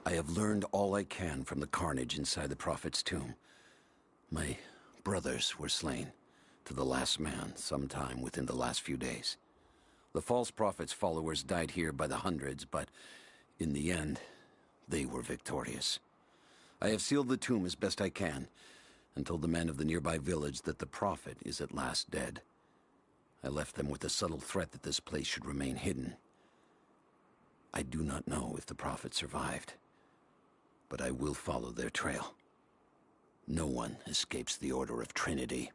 I have learned all I can from the carnage inside the Prophet's tomb. My brothers were slain, to the last man, sometime within the last few days. The false Prophet's followers died here by the hundreds, but in the end, they were victorious. I have sealed the tomb as best I can, and told the men of the nearby village that the Prophet is at last dead. I left them with the subtle threat that this place should remain hidden. I do not know if the Prophet survived, but I will follow their trail. No one escapes the Order of Trinity.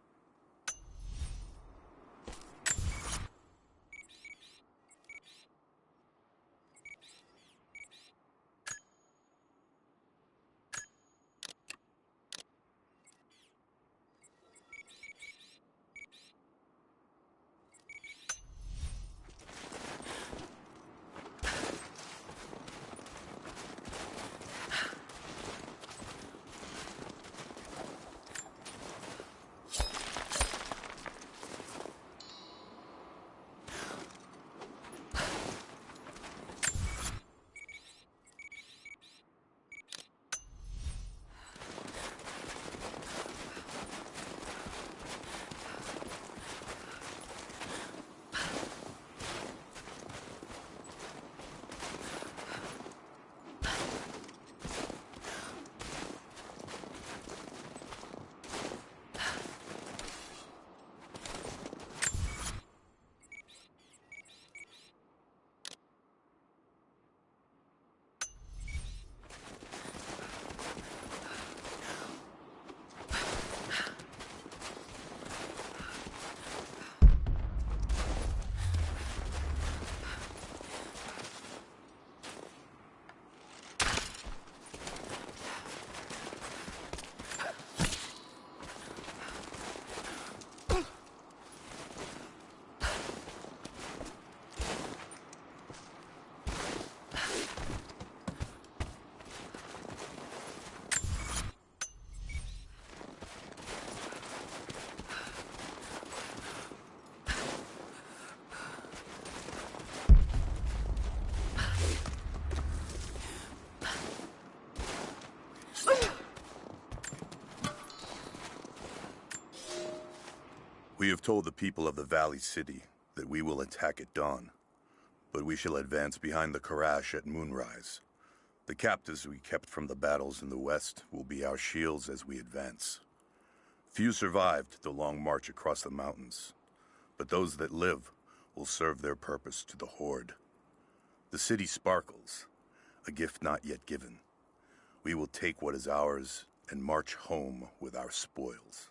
We have told the people of the Valley City that we will attack at dawn, but we shall advance behind the Karash at moonrise. The captives we kept from the battles in the west will be our shields as we advance. Few survived the long march across the mountains, but those that live will serve their purpose to the Horde. The city sparkles, a gift not yet given. We will take what is ours and march home with our spoils.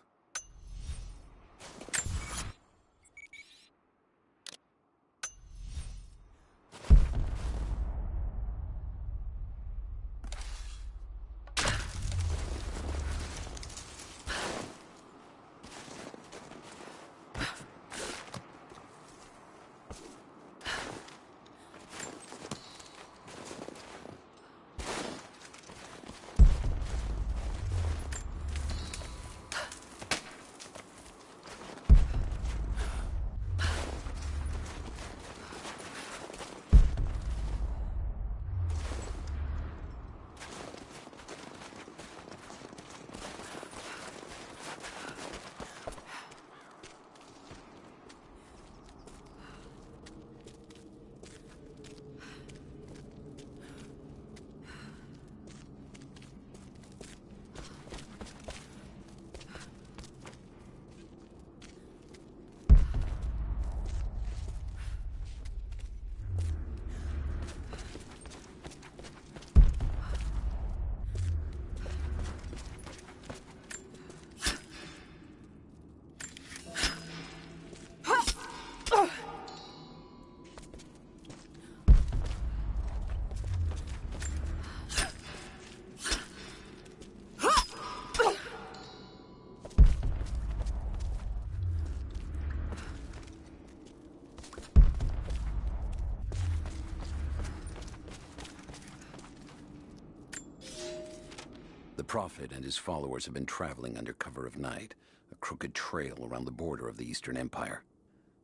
Prophet and his followers have been traveling under cover of night, a crooked trail around the border of the Eastern Empire.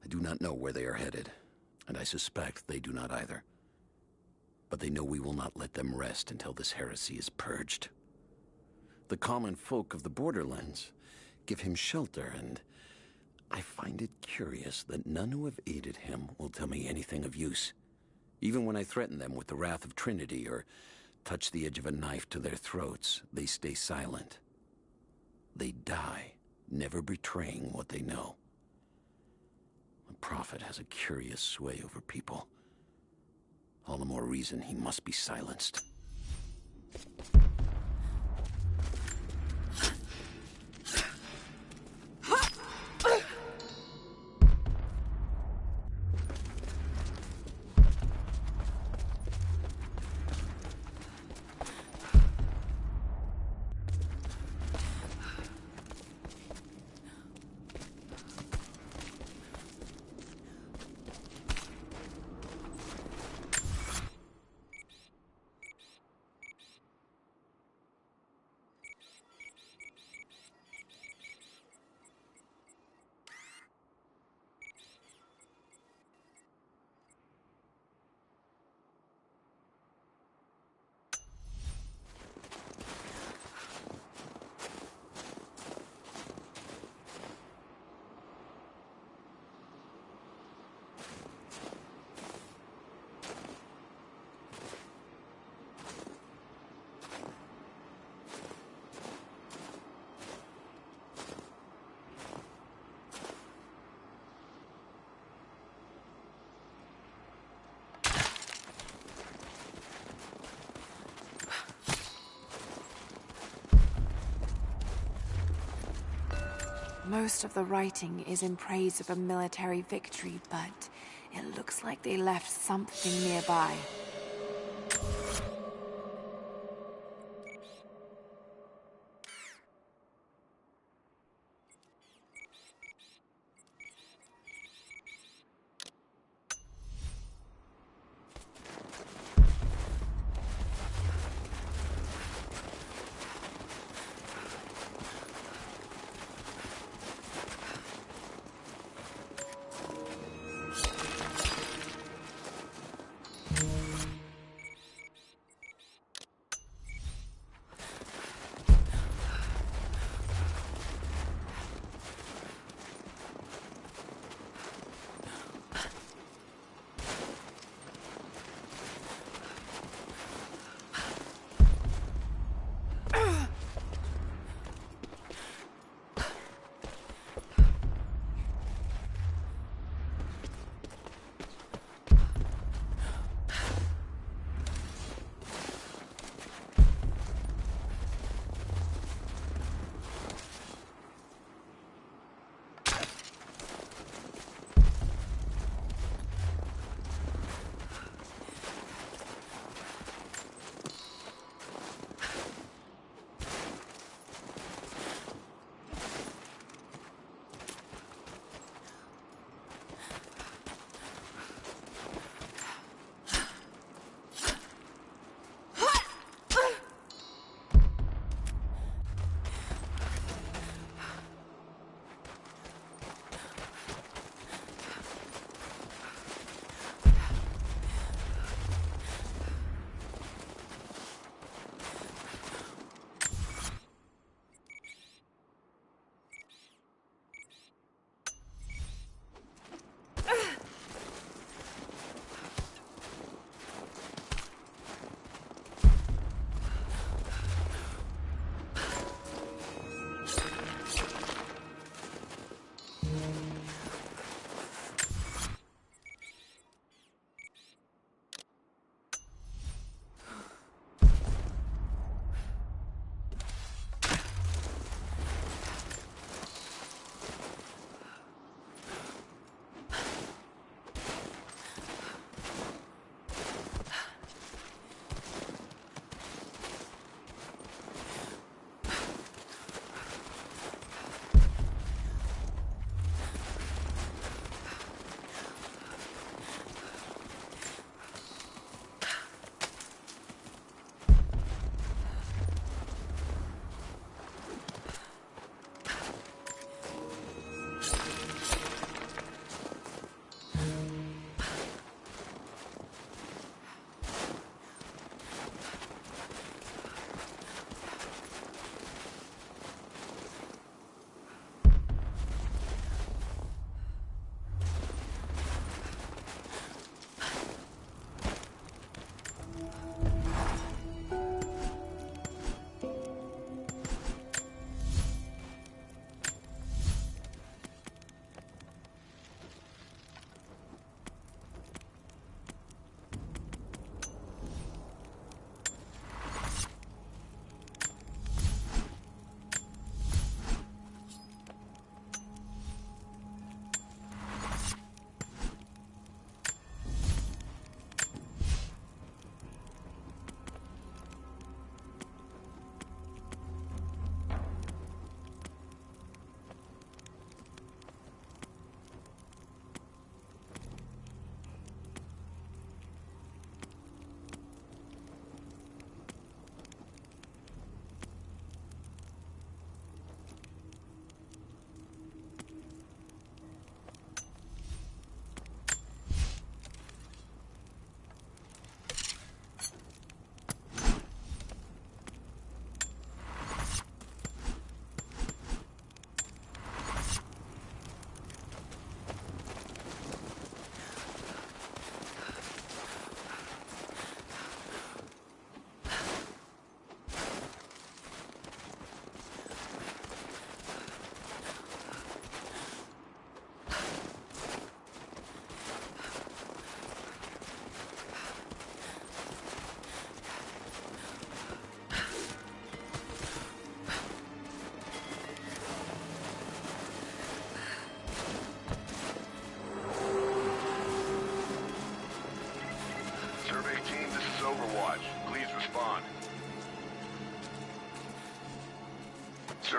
I do not know where they are headed, and I suspect they do not either. But they know we will not let them rest until this heresy is purged. The common folk of the Borderlands give him shelter, and I find it curious that none who have aided him will tell me anything of use. Even when I threaten them with the wrath of Trinity or touch the edge of a knife to their throats, they stay silent. They die, never betraying what they know. The Prophet has a curious sway over people. All the more reason he must be silenced. Most of the writing is in praise of a military victory, but it looks like they left something nearby.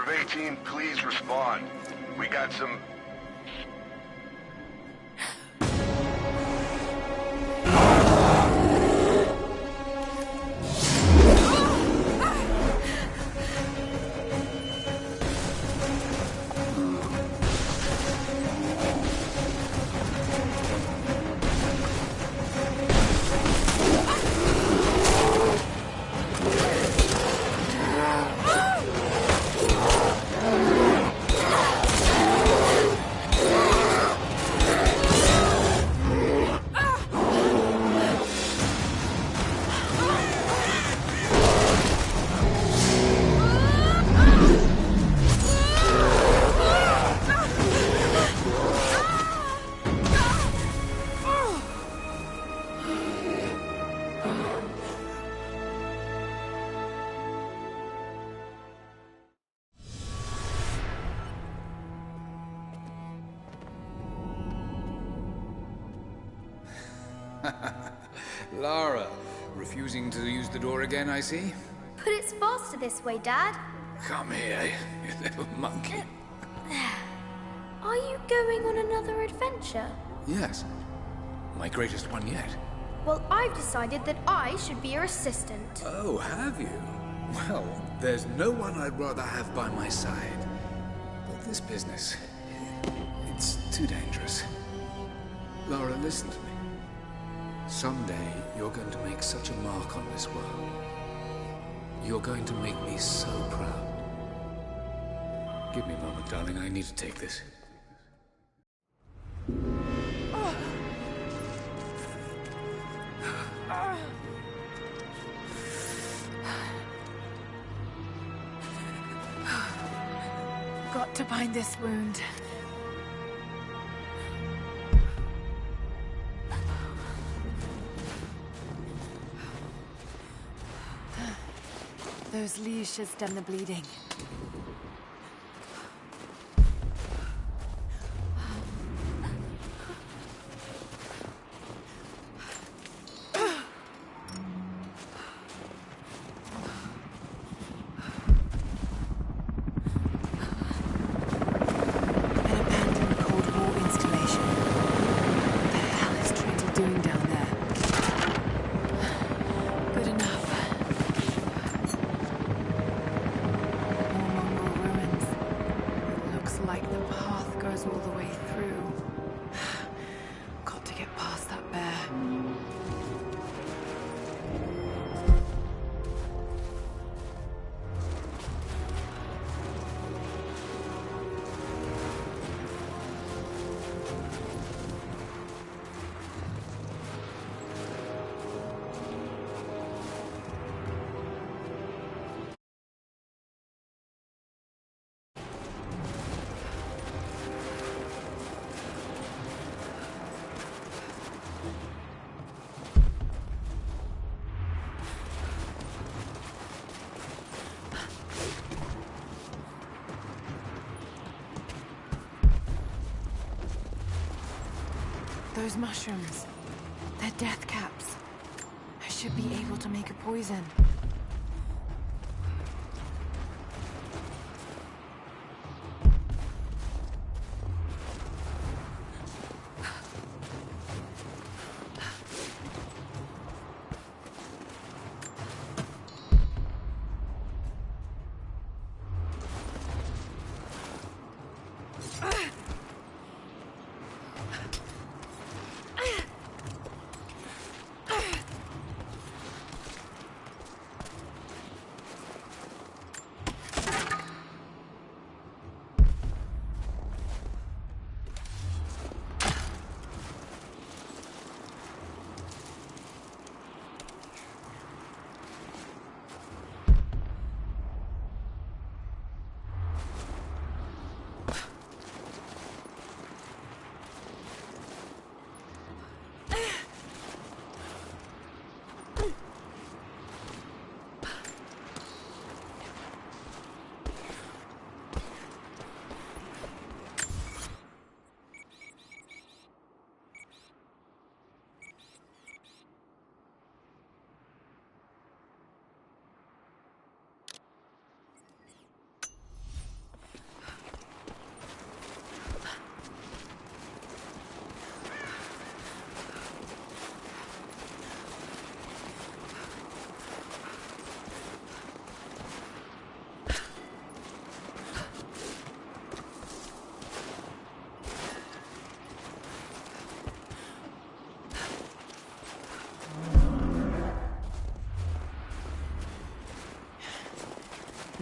Survey team, please respond. We got some... Lara, refusing to use the door again, I see? But it's faster this way, Dad. Come here, you little monkey. Are you going on another adventure? Yes, my greatest one yet. Well, I've decided that I should be your assistant. Oh, have you? Well, there's no one I'd rather have by my side. But this business, it's too dangerous. Lara, listen to me. Someday, you're going to make such a mark on this world. You're going to make me so proud. Give me a moment, darling. I need to take this. Got to bind this wound. Those leaves should stem the bleeding. Those mushrooms, they're death caps. I should be able to make a poison.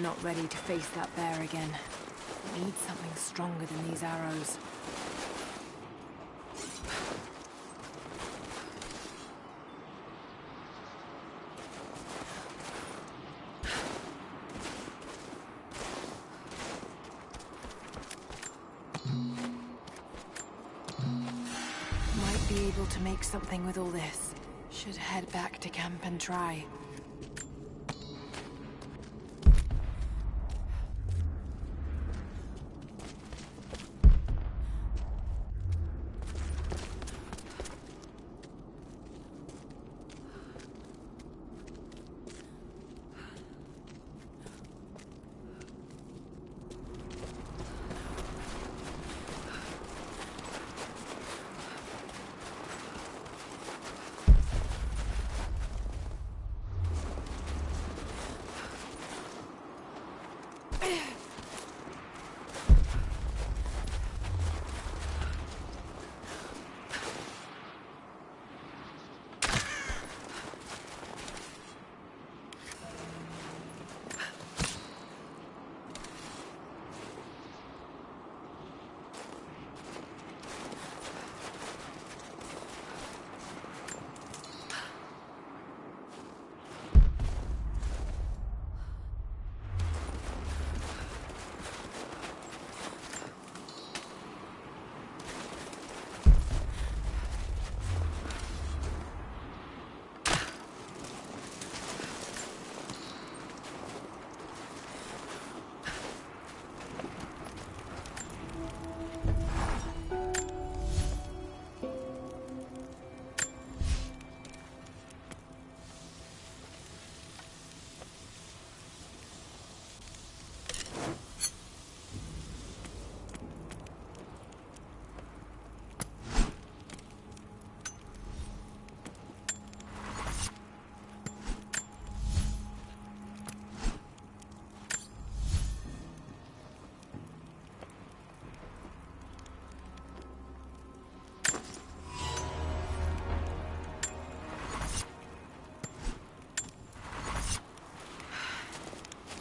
not ready to face that bear again. I need something stronger than these arrows. Might be able to make something with all this. Should head back to camp and try.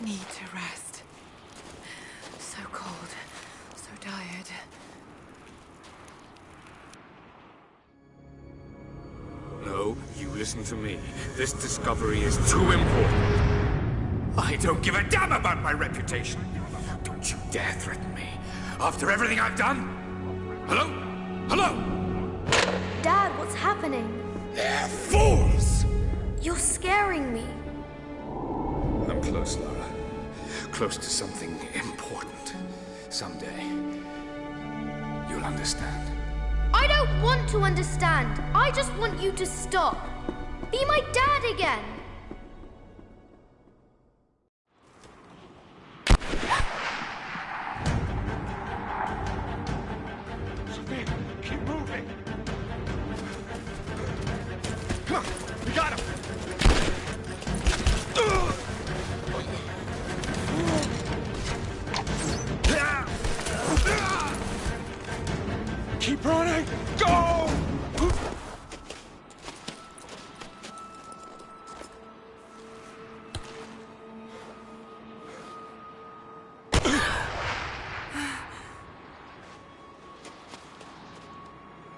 Need to rest. So cold, so tired. No, you listen to me. This discovery is too important. I don't give a damn about my reputation. Don't you dare threaten me. After everything I've done? Hello? Hello? Dad, what's happening? They're fools! You're scaring me. I'm close, Lara. Close to something important. Someday, you'll understand. I don't want to understand. I just want you to stop. Be my dad again. Sophia, keep moving. Come on, we got him. Keep running! Go!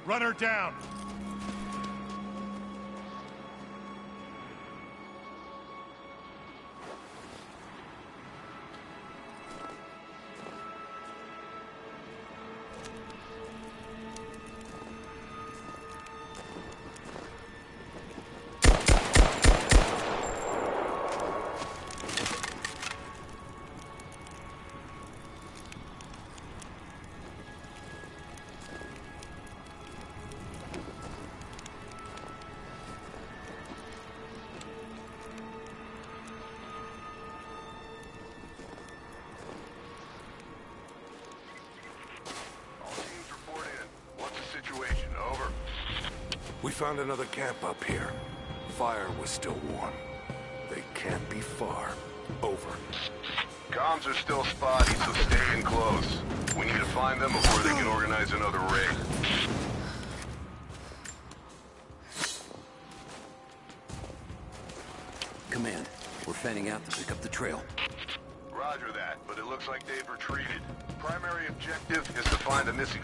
Run her down! We found another camp up here. Fire was still warm. They can't be far. Over. Comms are still spotty, so stay in close. We need to find them before they can organize another raid. Command, we're fanning out to pick up the trail. Looks like they've retreated. Primary objective is to find the missing...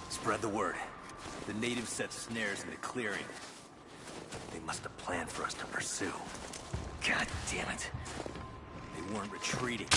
Spread the word. The natives set snares in the clearing. They must have planned for us to pursue. God damn it. They weren't retreating.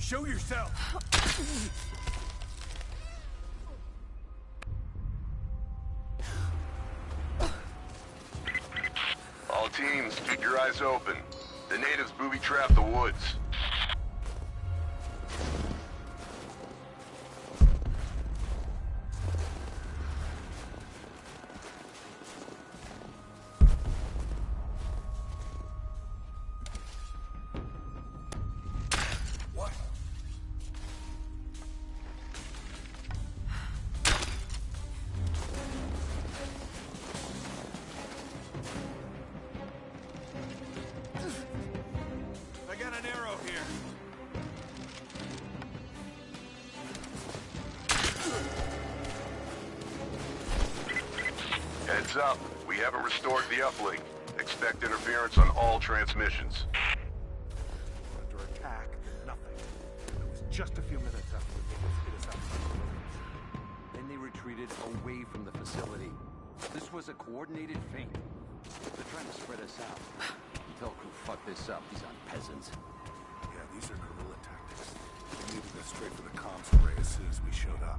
Show yourself! All teams, keep your eyes open. The natives booby-trap the woods. Heads up. We haven't restored the uplink. Expect interference on all transmissions. Under attack, nothing. It was just a few minutes after the natives hit us outside. Then they retreated away from the facility. This was a coordinated feint. They're trying to spread us out. Intel crew fucked this up. These aren't peasants. Yeah, these are guerrilla tactics. We needed to go straight for the comms array as soon as we showed up.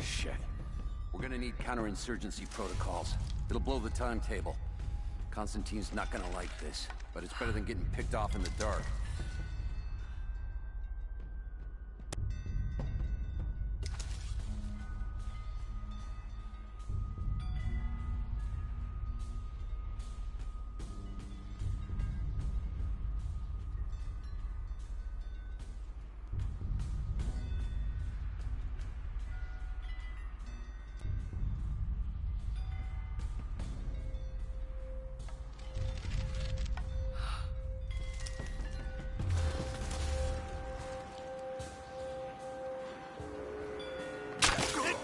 Shit. We're gonna need counterinsurgency protocols. It'll blow the timetable. Constantine's not gonna like this, but it's better than getting picked off in the dark.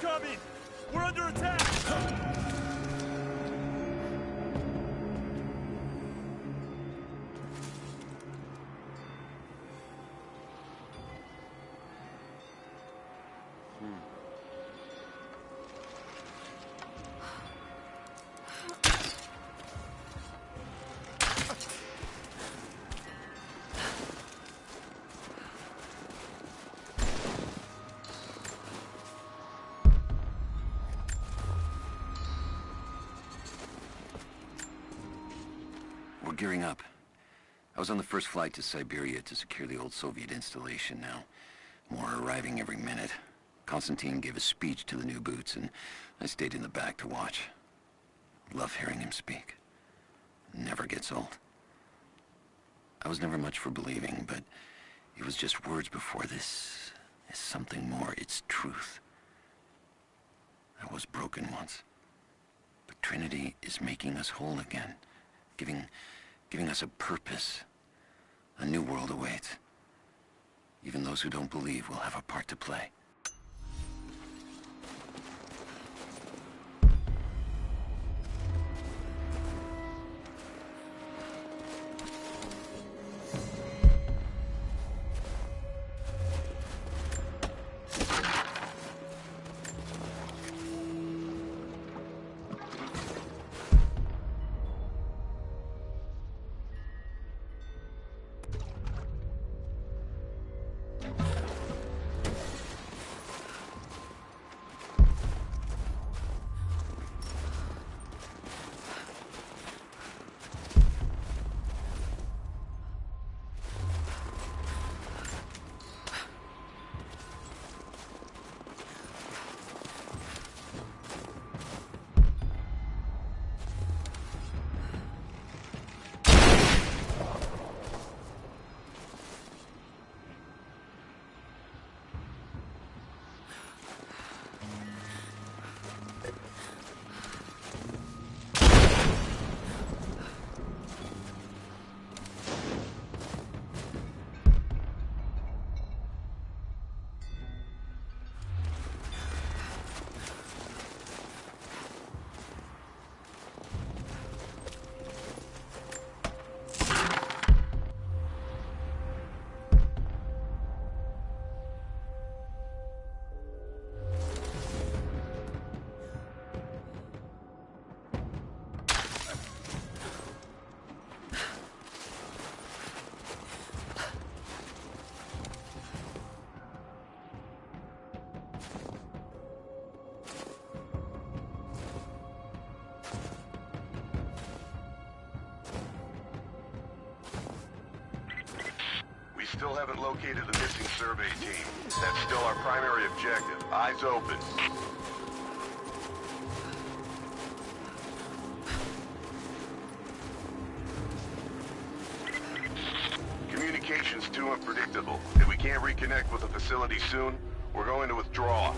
Incoming! We're under attack! We're gearing up. I was on the first flight to Siberia to secure the old Soviet installation now. More are arriving every minute. Konstantin gave a speech to the new boots, and I stayed in the back to watch. Love hearing him speak. Never gets old. I was never much for believing, but it was just words before. This is something more. It's truth. I was broken once. But Trinity is making us whole again. Giving us a purpose. A new world awaits. Even those who don't believe will have a part to play. Still haven't located the missing survey team. That's still our primary objective. Eyes open. Communication's too unpredictable. If we can't reconnect with the facility soon, we're going to withdraw.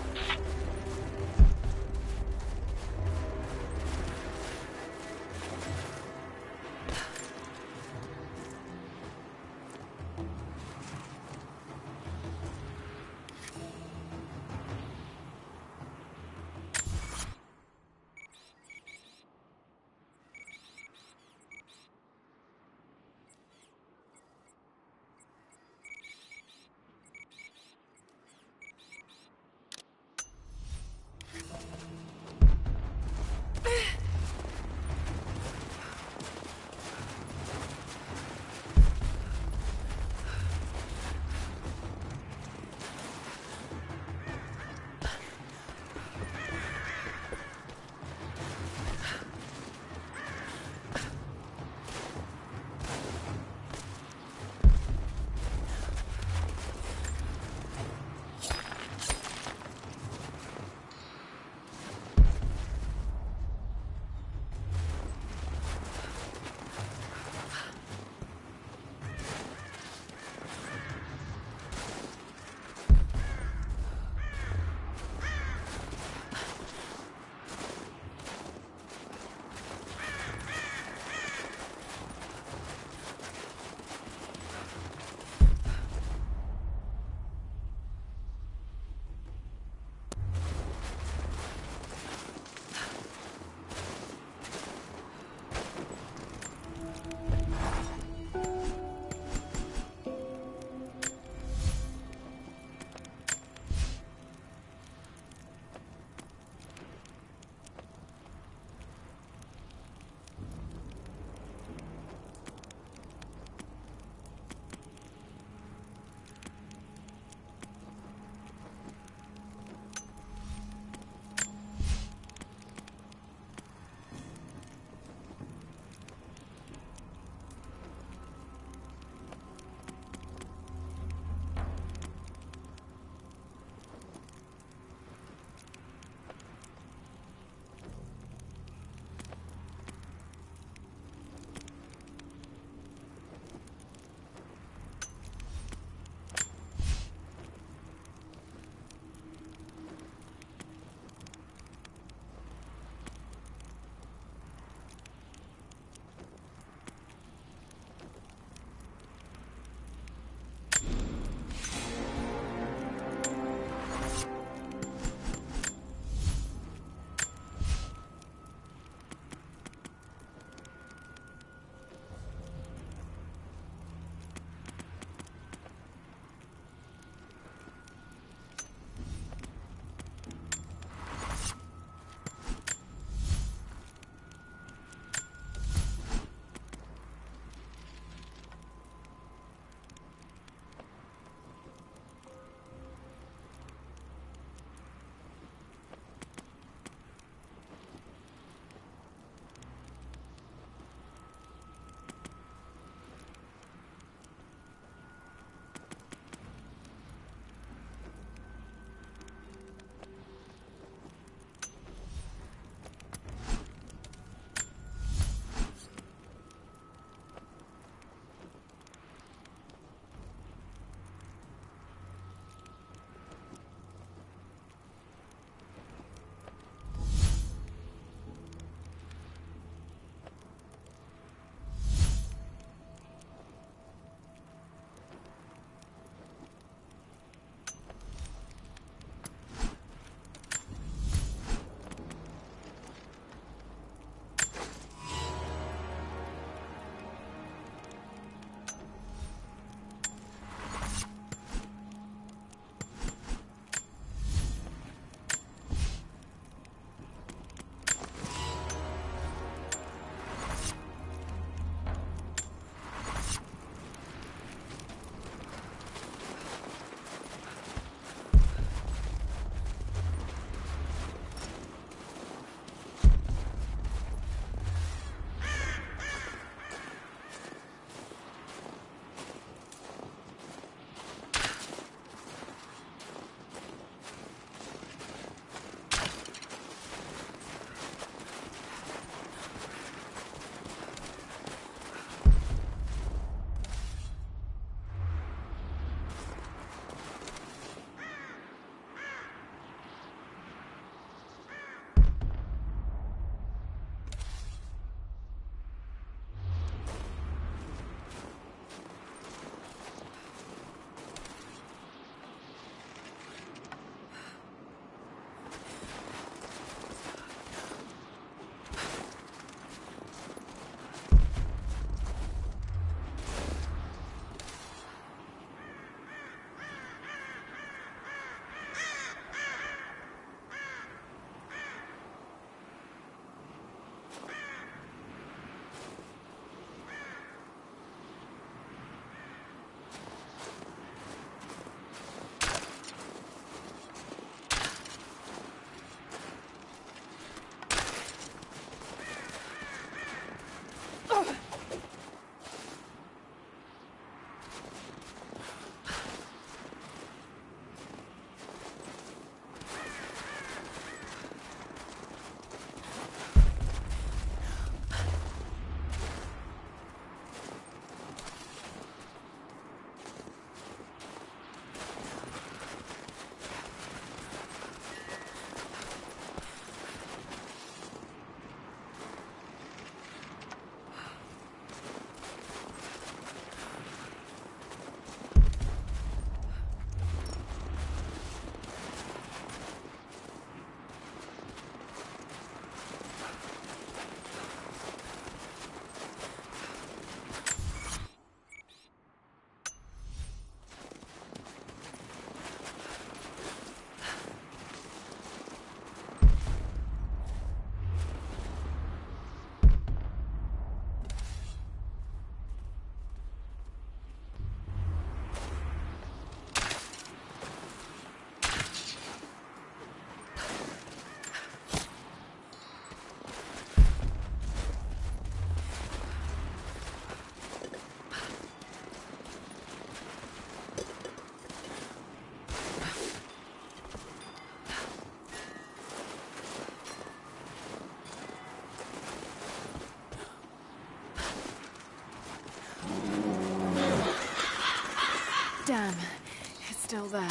Damn, it's still there.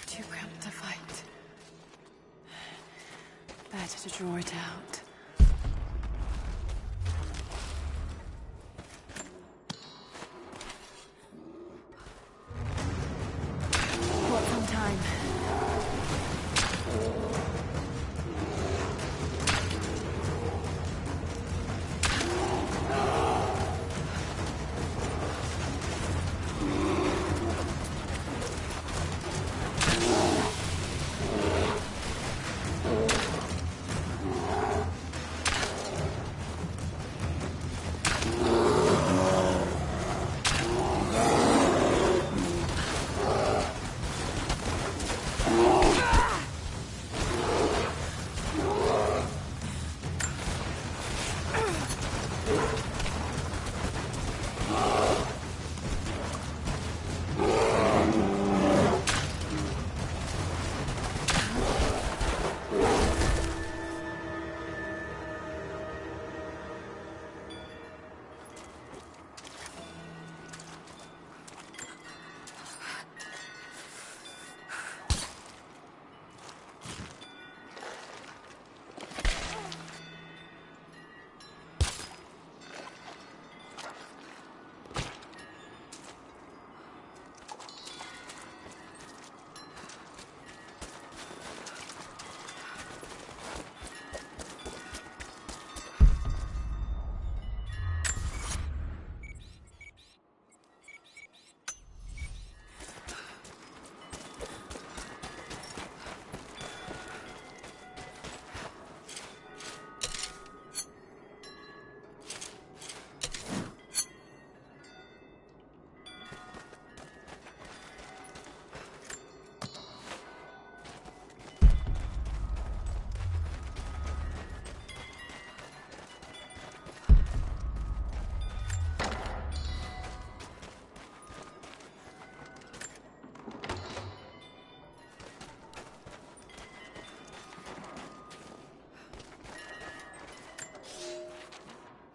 Too cramped to fight. Better to draw it out. What's on time?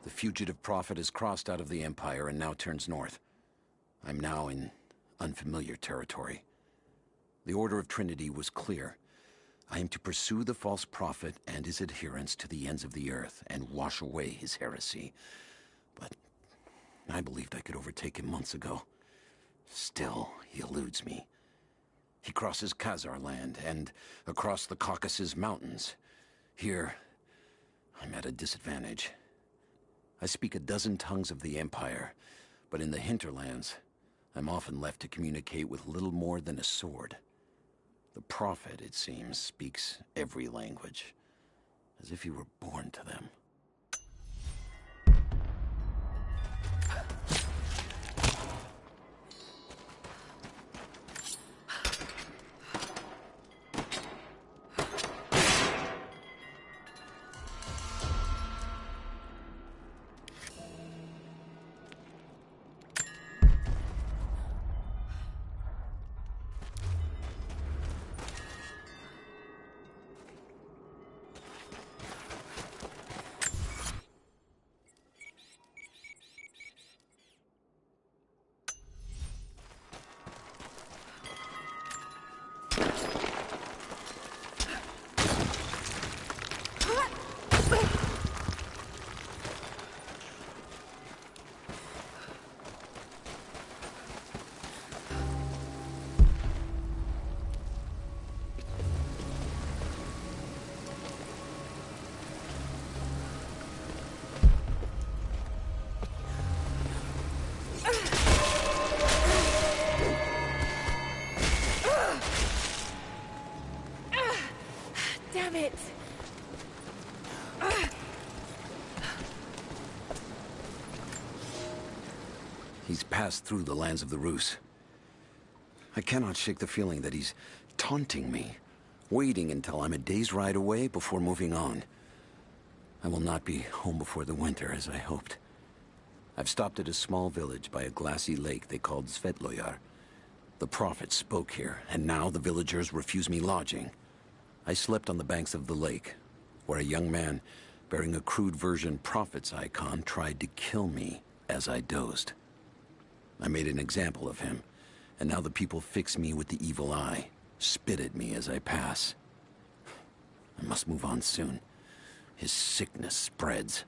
The fugitive prophet has crossed out of the Empire and now turns north. I'm now in unfamiliar territory. The Order of Trinity was clear. I am to pursue the false prophet and his adherents to the ends of the earth and wash away his heresy. But I believed I could overtake him months ago. Still, he eludes me. He crosses Khazar land and across the Caucasus Mountains. Here, I'm at a disadvantage. I speak a dozen tongues of the Empire, but in the hinterlands, I'm often left to communicate with little more than a sword. The Prophet, it seems, speaks every language, as if he were born to them. Damn it! He's passed through the lands of the Rus. I cannot shake the feeling that he's taunting me, waiting until I'm a day's ride away before moving on. I will not be home before the winter, as I hoped. I've stopped at a small village by a glassy lake they called Svetloyar. The Prophet spoke here, and now the villagers refuse me lodging. I slept on the banks of the lake, where a young man bearing a crude version Prophet's icon tried to kill me as I dozed. I made an example of him, and now the people fix me with the evil eye, spit at me as I pass. I must move on soon. His sickness spreads.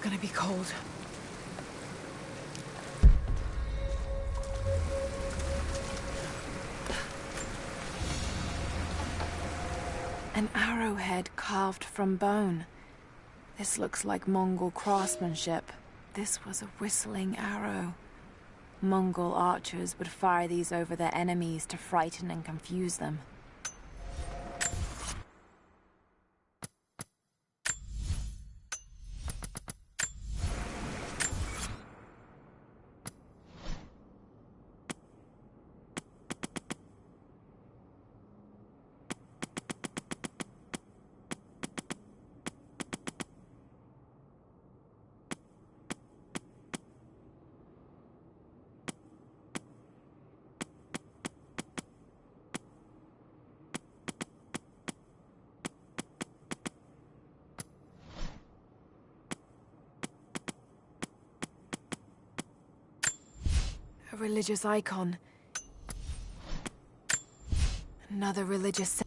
Gonna be cold. An arrowhead carved from bone. This looks like Mongol craftsmanship. This was a whistling arrow. Mongol archers would fire these over their enemies to frighten and confuse them. A religious icon. Another religious...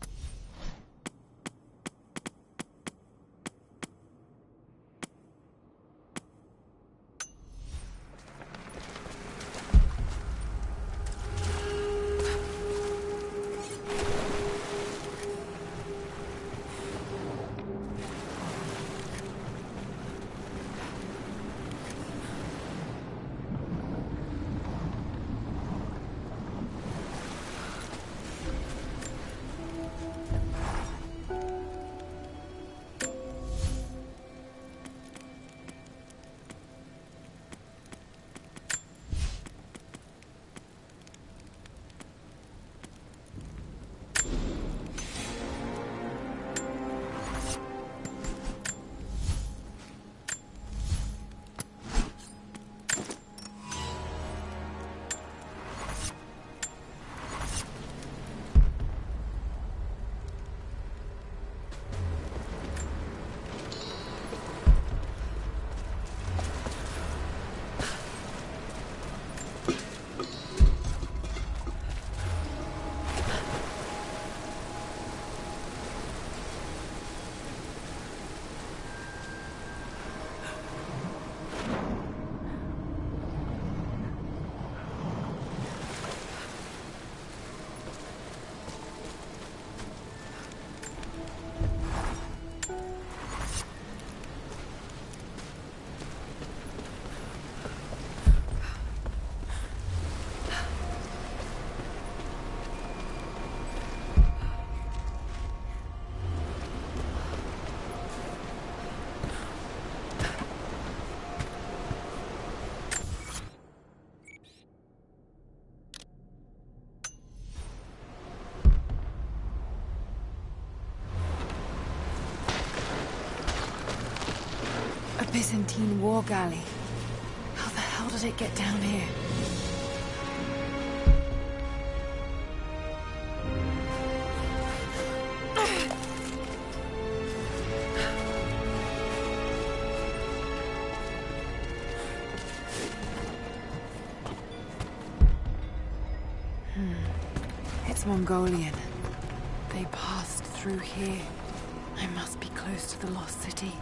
Byzantine war galley. How the hell did it get down here? That's Mongolian. They passed through here. I must be close to the lost city.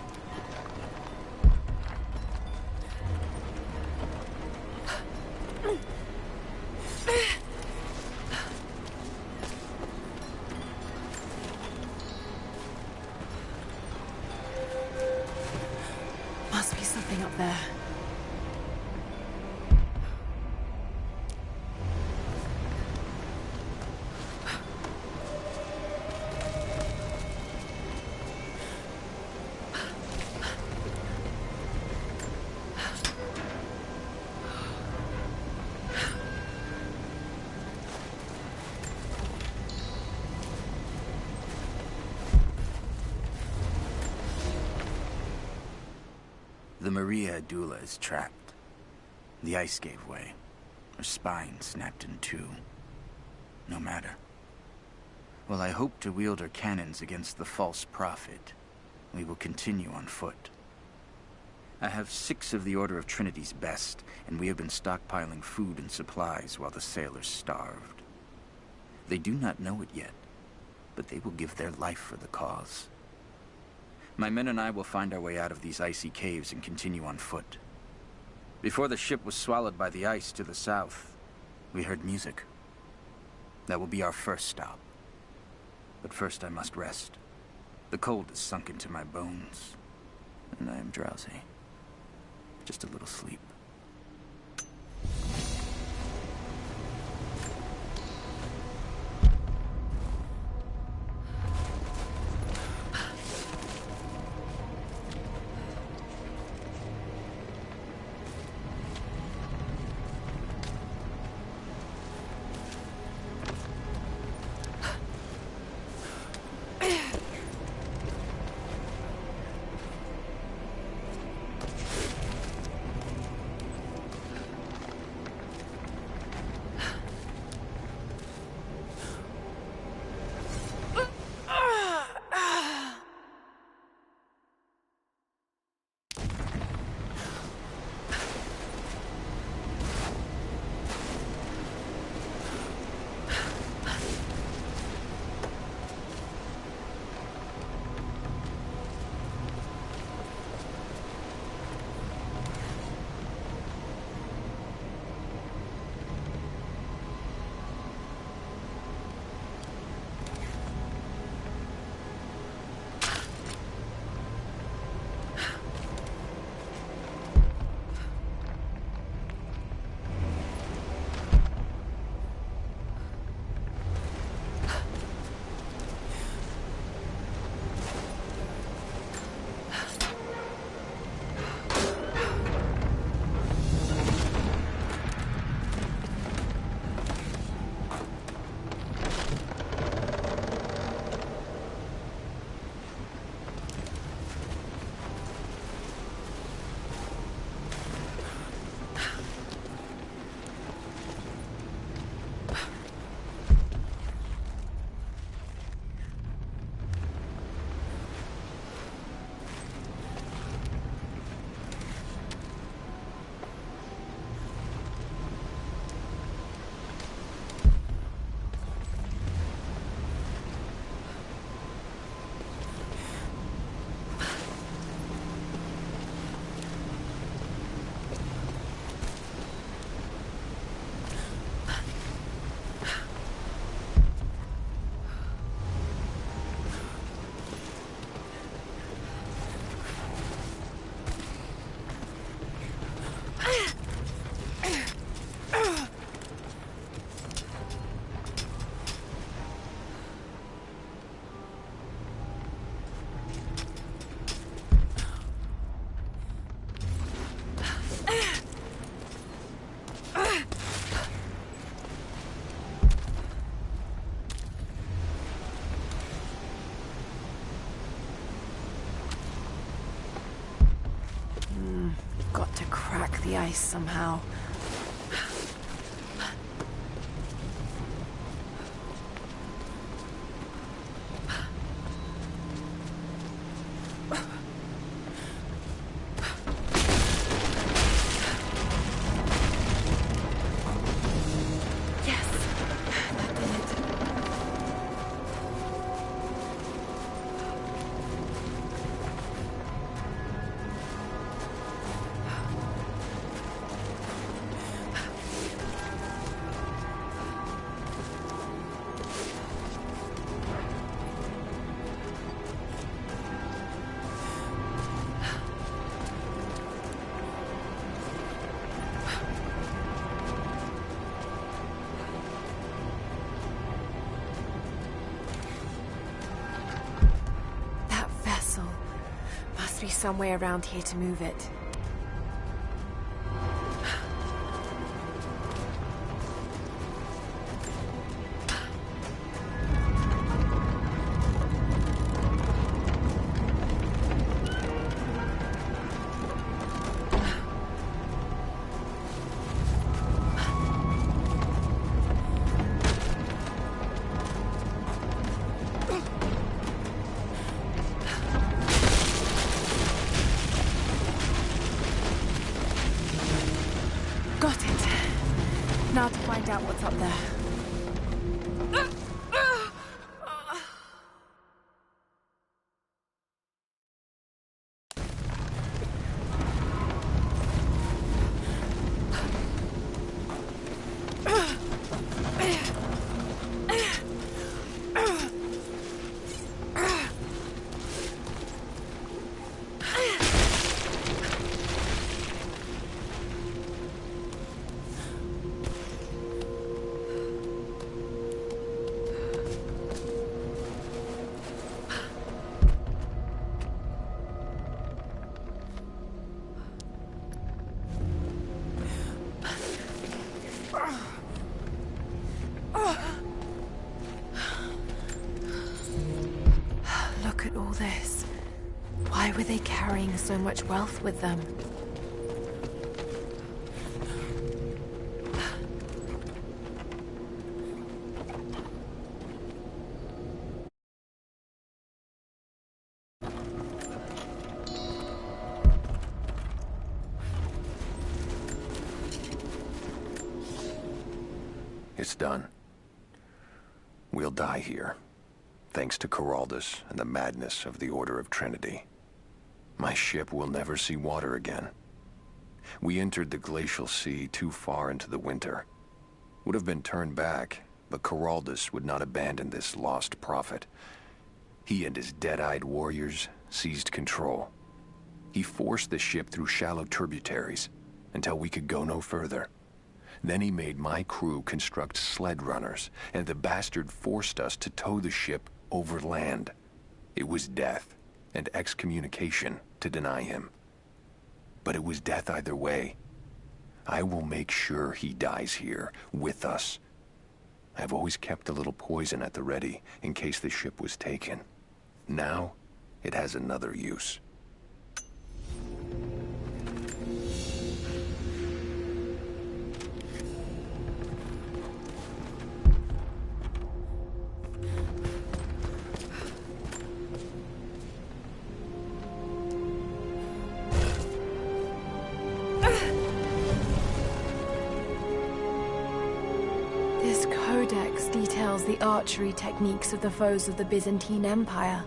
Must be something up there. The Maria Adula is trapped. The ice gave way. Her spine snapped in two. No matter. While I hope to wield her cannons against the false prophet, we will continue on foot. I have 6 of the Order of Trinity's best, and we have been stockpiling food and supplies while the sailors starved. They do not know it yet, but they will give their life for the cause. My men and I will find our way out of these icy caves and continue on foot. Before the ship was swallowed by the ice to the south, we heard music. That will be our first stop. But first I must rest. The cold has sunk into my bones, and I am drowsy. Just a little sleep. Got to crack the ice somehow. Yes, that did it. some way around here to move it. Now to find out what's up there. Look at all this. Why were they carrying so much wealth with them? It's done. We'll die here, thanks to Coraldus and the madness of the Order of Trinity. My ship will never see water again. We entered the glacial sea too far into the winter. Would have been turned back, but Coraldus would not abandon this lost prophet. He and his dead-eyed warriors seized control. He forced the ship through shallow tributaries until we could go no further. Then he made my crew construct sled runners, and the bastard forced us to tow the ship over land. It was death and excommunication to deny him. But it was death either way. I will make sure he dies here, with us. I've always kept a little poison at the ready, in case the ship was taken. Now, it has another use. Details the archery techniques of the foes of the Byzantine Empire.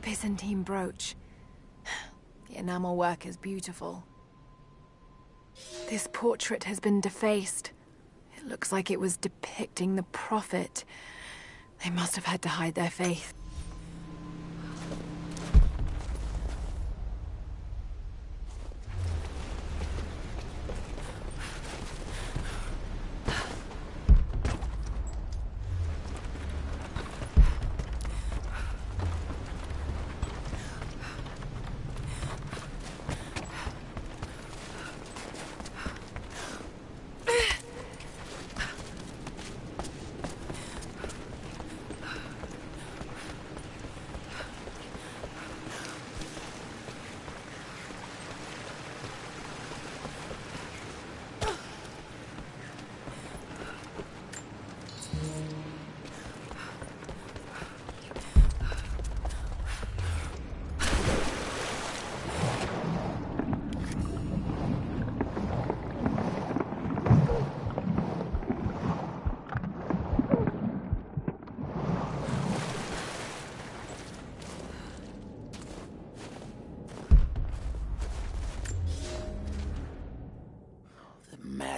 Byzantine brooch. The enamel work is beautiful. This portrait has been defaced. It looks like it was depicting the prophet. They must have had to hide their faith.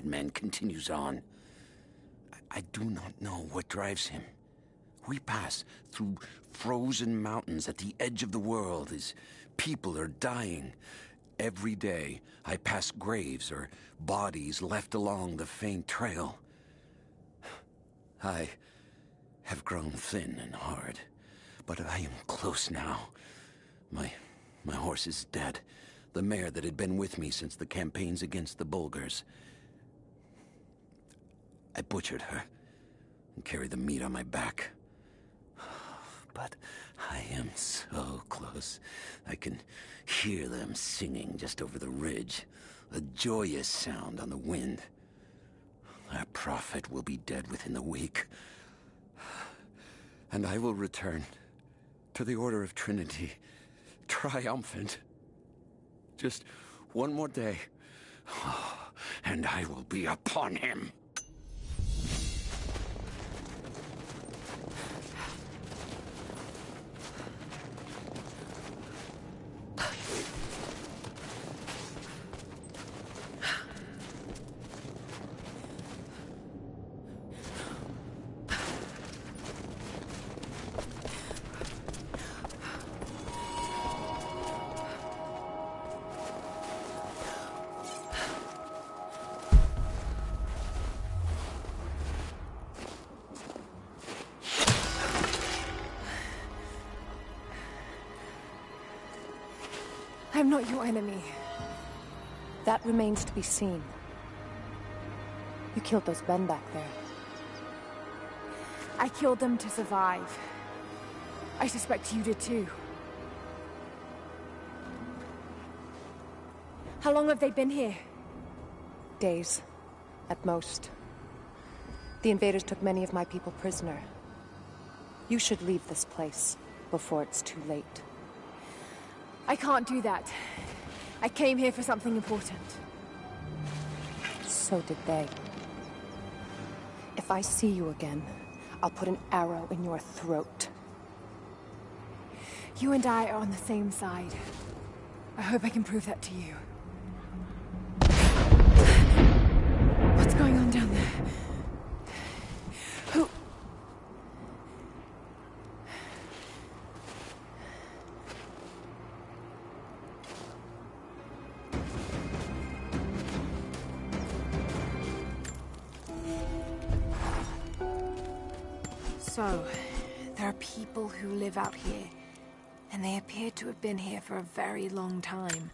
madman continues on. I do not know what drives him. We pass through frozen mountains at the edge of the world as people are dying. Every day, I pass graves or bodies left along the faint trail. I have grown thin and hard, but I am close now. My horse is dead. The mare that had been with me since the campaigns against the Bulgars. I butchered her and carried the meat on my back. But I am so close. I can hear them singing just over the ridge. A joyous sound on the wind. Our prophet will be dead within the week. And I will return to the Order of Trinity, triumphant. Just one more day, and I will be upon him. I'm not your enemy. That remains to be seen. You killed those men back there. I killed them to survive. I suspect you did too. How long have they been here? Days, at most. The invaders took many of my people prisoner. You should leave this place before it's too late. I can't do that. I came here for something important. So did they. If I see you again, I'll put an arrow in your throat. You and I are on the same side. I hope I can prove that to you. What's going on down there? Who... So, there are people who live out here, and they appear to have been here for a very long time,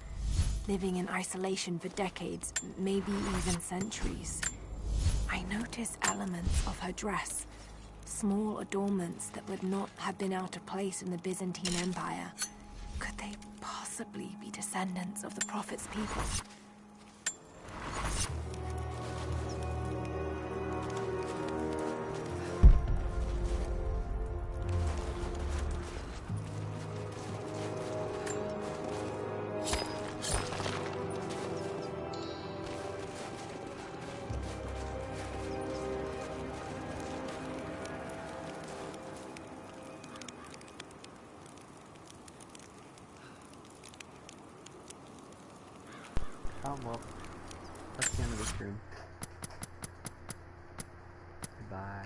living in isolation for decades, maybe even centuries. I notice elements of her dress, small adornments that would not have been out of place in the Byzantine Empire. Could they possibly be descendants of the Prophet's people? Oh, well, that's the end of this room. Goodbye.